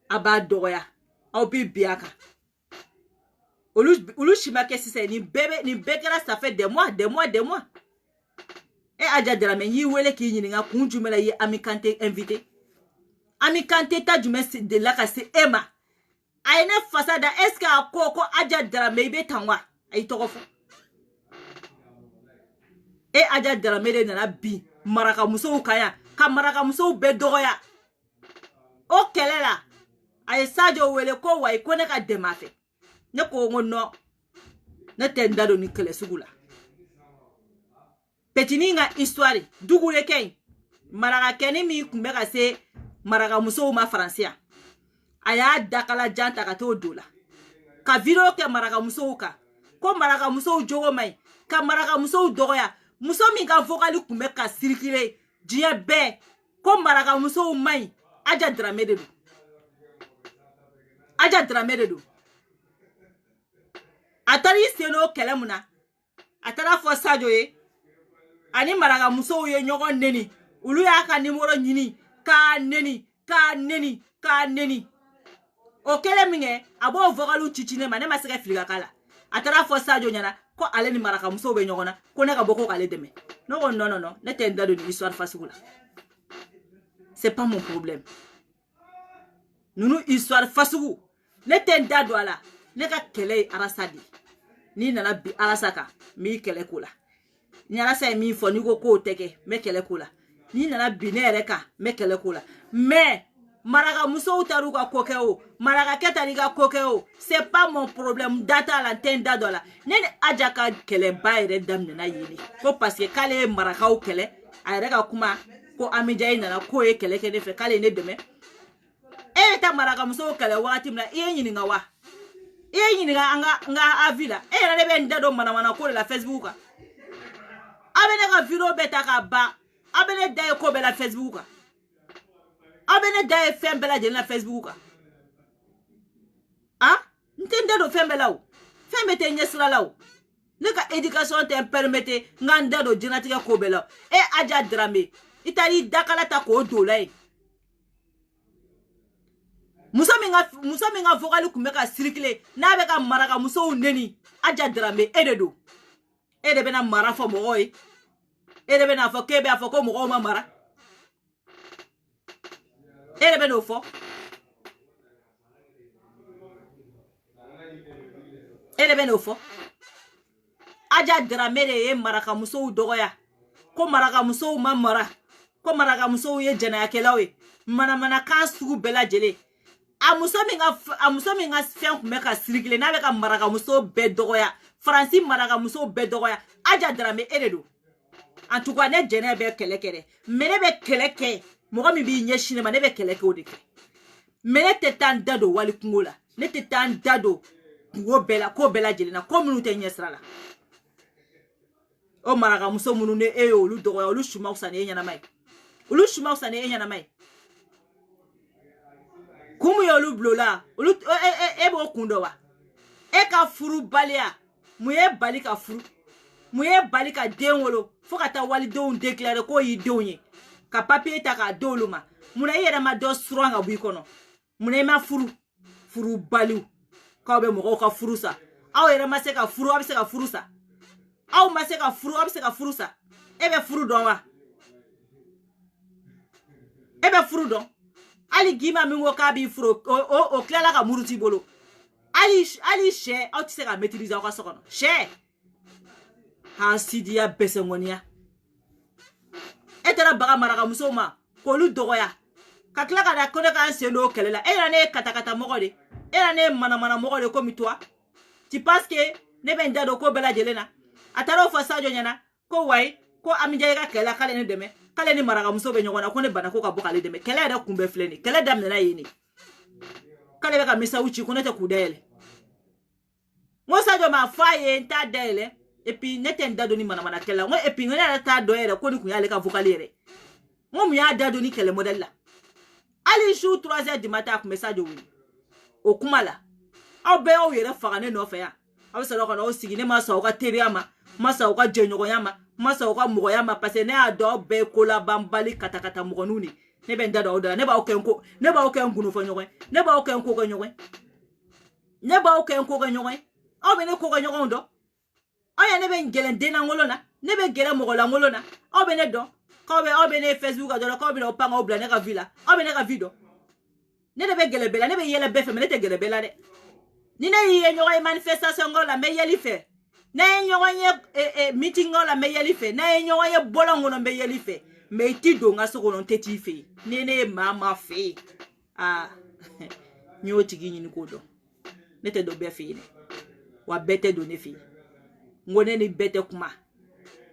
a b'a dɔgɔya aw bi bi a kan olu si ma kɛ sisan nin bɛɛ kɛra ça fait des mois e Aja Dramé y'i wele k'i ɲininka kun jumɛn la i ye Ami Kanté invité Ami Kanté ta jumɛn de la ka se e ma a ye ne fasa da est ce que a ko Aja Dramé i bɛ tan wa a y'i tɔgɔ fɔ e Aja Dramé de nana bin marakamusow kan yan ka marakamusow bɛɛ dɔgɔya o kɛlɛ la a ye Sadio wele ko wa ko ne ka dɛmɛ a fɛ ne ko ngo no ne tɛ n da don ni kɛlɛ sugu la petini nga histoire dugule kɛ maraka kɛni min kun bɛ ka se marakamusow ma faransiya a y'a dakala jan ta ka t'o do la ka video kɛ marakamusow kan ko marakamusow jogo man ɲi ka marakamusow dɔgɔya muso min ka vocali kun bɛ ka circuler diɲɛ bɛɛ ko marakamusow man ɲi Aja Dramé de don Aja Dramé de don a taara i sen n'o kɛlɛ mun na a taara fɔ Sadio ye ani marakamusow ye ɲɔgɔn neni olu y'a ka numéro ɲini k'a neni o kɛlɛ min kɛ a b'o vocaliw cici ne ma ne ma se ka fili ka k'a la a taara fɔ Sadio ɲɛna ko ale ni marakamusow bɛ ɲɔgɔn na ko ne ka bɔ ko k'ale dɛmɛ ne ko non ne tɛ n da don ni histoire fasugu la c'est pas mon problème nunu histoire fasugu ne tɛ n da don a la ne ka kɛlɛ ye Arasa de ni nana bi Arasa kan mi kɛlɛ ko la ni Arasa ye min fɔ ni ko k'o tɛ kɛ mɛ kɛlɛ ko la ni nana bi ne yɛrɛ kan mɛ kɛlɛ ko la mais marakamusow taar'u ka ko kɛ o marakakɛ taar'i ka ko kɛ o c'est pas mon problème data la n tɛ n da don a la ne ni Aja ka kɛlɛba yɛrɛ daminɛna yen ko parce que k'ale ye marakaw kɛlɛ a yɛrɛ ka kuma ko Amijayi nana k'o ye kɛlɛ kɛ ne fɛ k'ale ye ne dɛmɛ e ye ta marakamusow kɛlɛ wagati min na i ye ɲininka wa i ye ɲininka an ka avis la e yɛrɛ de bɛ n da don manamana ko de la Facebook kan a bɛ ne ka video bɛɛ ta k'a ban a bɛ ne da ye ko bɛɛ la Facebook kan a bɛ ne da ye fɛn bɛɛ lajɛlen la Facebook kan n tɛ n da don fɛn bɛɛ la o fɛn bɛɛ tɛ ɲɛsira la o ne ka éducation tɛ n permettre n ka n da don diɲɛlatigɛ ko bɛɛ la e Aja Dramé i taara i dakala ta k'o don la yen muso min ka vocali kun bɛ ka circuler n'a bɛ ka marakamusow neni Aja Dramé e de don e de bɛna mara fɔ mɔgɔw ye e de bɛna fɔ k'e bɛ fɔ ko mɔgɔw ma mara e de bɛ n'o fɔ e de bɛ n'o fɔ Aja Dramé de ye marakamusow dɔgɔya ko marakamusow ma mara ko marakamusow ye jɛnɛyakɛlaw ye manamanakan sugu bɛɛ lajɛlen a muso min ka fɛn kun bɛ ka circuler n'a bɛ ka marakamuso bɛɛ dɔgɔya Faransi marakamuso bɛɛ dɔgɔya Aja Dramé e de don en tout cas ne jɛnɛ bɛ kɛlɛ kɛ dɛ mais ne bɛ kɛlɛ kɛ mɔgɔ min b'i ɲɛsin ne ma ne bɛ kɛlɛ kɛ o de kɛ mais ne tɛ taa n da don wali kungo la ne tɛ taa n da don kungo bɛɛ la ko bɛɛ lajɛlen na ko minnu tɛ ɲɛsira la o marakamuso minnu ne e ye olu dɔgɔya olu su ma fisa ni e ɲɛnama ye olu su ma fisa ni e ɲɛnama ye kun mun ye olu bilo la olu e b'o kun dɔn wa e ka furu baliya mun ye bali ka furu mun ye bali ka den wolo fo ka taa walidenw déclarer k'o y'i denw ye ka papier ta k'a d'olu ma munna i yɛrɛ ma dɔ suran ka bɔ i kɔnɔ munna i ma furu baliw k'aw bɛ mɔgɔw ka furu sa aw yɛrɛ ma se ka furu aw bɛ se ka furu sa aw ma se ka furu aw bɛ se ka furu sa e bɛ furu dɔn wa e bɛ furu dɔn hali gima min ko k'a b'i furu o tilala ka muruti bolo ali sɛ aw tɛ se ka maîtriser aw ka so kɔnɔ sɛ hasidiya bɛsɛngɔniya e taara baga maraka musow ma k'olu dɔgɔya ka tila ka da ko ne k'an sen don o kɛlɛ la e yɛrɛ ne ye katakata mɔgɔ de e yɛrɛ ne ye manamana mɔgɔ de komi toi tu penses que ne bɛ n da don ko bɛɛ lajɛlen na a taara o fɔ Sadio ɲɛna ko wayi ko Amidia ka kɛlɛ k'ale ne dɛmɛ k'ale ni marakamuso bɛ ɲɔgɔn na ko ne bana ko ka bɔ k'ale dɛmɛ kɛlɛ yɛrɛ kun bɛ filɛ nin kɛlɛ daminɛna yen ne k'ale bɛ ka misawu ci ko ne tɛ k'u dayɛlɛ n ko Sadio ma fɔ a ye n t'a dayɛlɛ et puis ne tɛ n da don ni manamana kɛlɛ la n ko et puis ne yɛrɛ t'a dɔn yɛrɛ ko ni kun y'ale ka vocal yɛrɛ n ko mun y'a da don ni kɛlɛ modèle la hali su 3h du matin a kun bɛ Sadio wuli o kuma la aw bɛɛ y'aw yɛrɛ faga ne nɔfɛ yan aw sɔrɔ ka na aw sigi ne ma sɔn aw ka teriya ma ma sɔn aw ka jɛɲɔgɔnya ma ma sɔn aw ka mɔgɔya ma parce que ne y'a dɔn aw bɛɛ ko labanbali katakata mɔgɔninw de ne bɛ n da don aw da la ne b'aw kɛ n gunu fɔ ɲɔgɔn ye ne b'aw kɛ n ko kɛ ɲɔgɔn ye ne b'aw kɛ n ko kɛ ɲɔgɔn ye aw bɛ ne ko kɛ ɲɔgɔn dɔn aw ya ne bɛ n gɛlɛn den lankolon na ne bɛ gɛlɛn mɔgɔ lankolon na aw bɛ ne dɔn k'aw bɛ ne Facebook ka dɔrɔn k'aw bɛ na o pan k'aw bila ne ka vie la aw bɛ ne ka vie dɔn ne de bɛ gɛlɛ bɛɛ la ne bɛ yɛlɛ bɛɛ fɛ mais ne tɛ gɛlɛ bɛɛ la dɛ ni ne y'i ye ɲɔgɔn ye manifestation kɔ la n bɛ yɛli fɛ n'a ye ɲɔgɔn ye meeting kɔ la n bɛ yɛli fɛ n'a ye ɲɔgɔn ye bɔlɔn kɔnɔ n bɛ yɛli fɛ mais i ti don n ka so kɔnɔ n tɛ t'i fɛ yen ni ne ye maa fɛ yen n y'o tigi ɲini k'o dɔn ne tɛ don bɛɛ fɛ yen dɛ wa bɛɛ tɛ don ne fɛ yen n ko ne ni bɛɛ tɛ kuma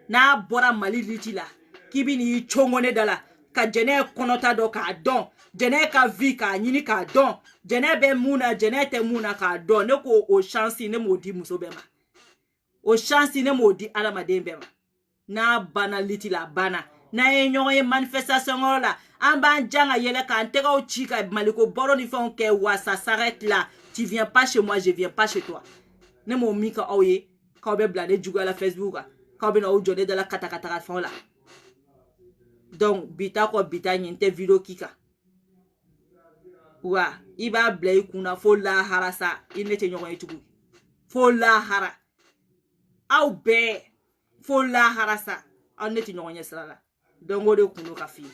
n'a bɔra Mali liti la k'i bɛ n'i congo ne da la ka jɛnɛ kɔnɔta dɔn k'a dɔn jɛnɛ ka vie k'a ɲini k'a dɔn jɛnɛ bɛ mun na jɛnɛ tɛ mun na k'a dɔn ne ko o chance ne m'o di muso bɛɛ ma o chance ne m'o di adamaden bɛɛ ma n'a banna liti la a banna n'a ye ɲɔgɔn ye manifestation yɔrɔ la an b'an jan ka yɛlɛ k'an tɛgɛw ci ka Maliko baro ni fɛnw kɛ wa ça s'arrête là tu viens pas chez moi je viens pas chez toi ne m'o min ka aw ye k'aw bɛ bila ne juguya la Facebook kan k'aw bɛ na aw jɔ ne da la katakata fɛnw la donc bita kɔ bita ɲin tɛ video k'i kan wa i b'a bila i kunna fo lahara sa i ne tɛ ɲɔgɔn ye tugun fo lahara aw bɛɛ fo lahara sa aw ne tɛ ɲɔgɔn ye sira la donc o de kun do ka f'i ye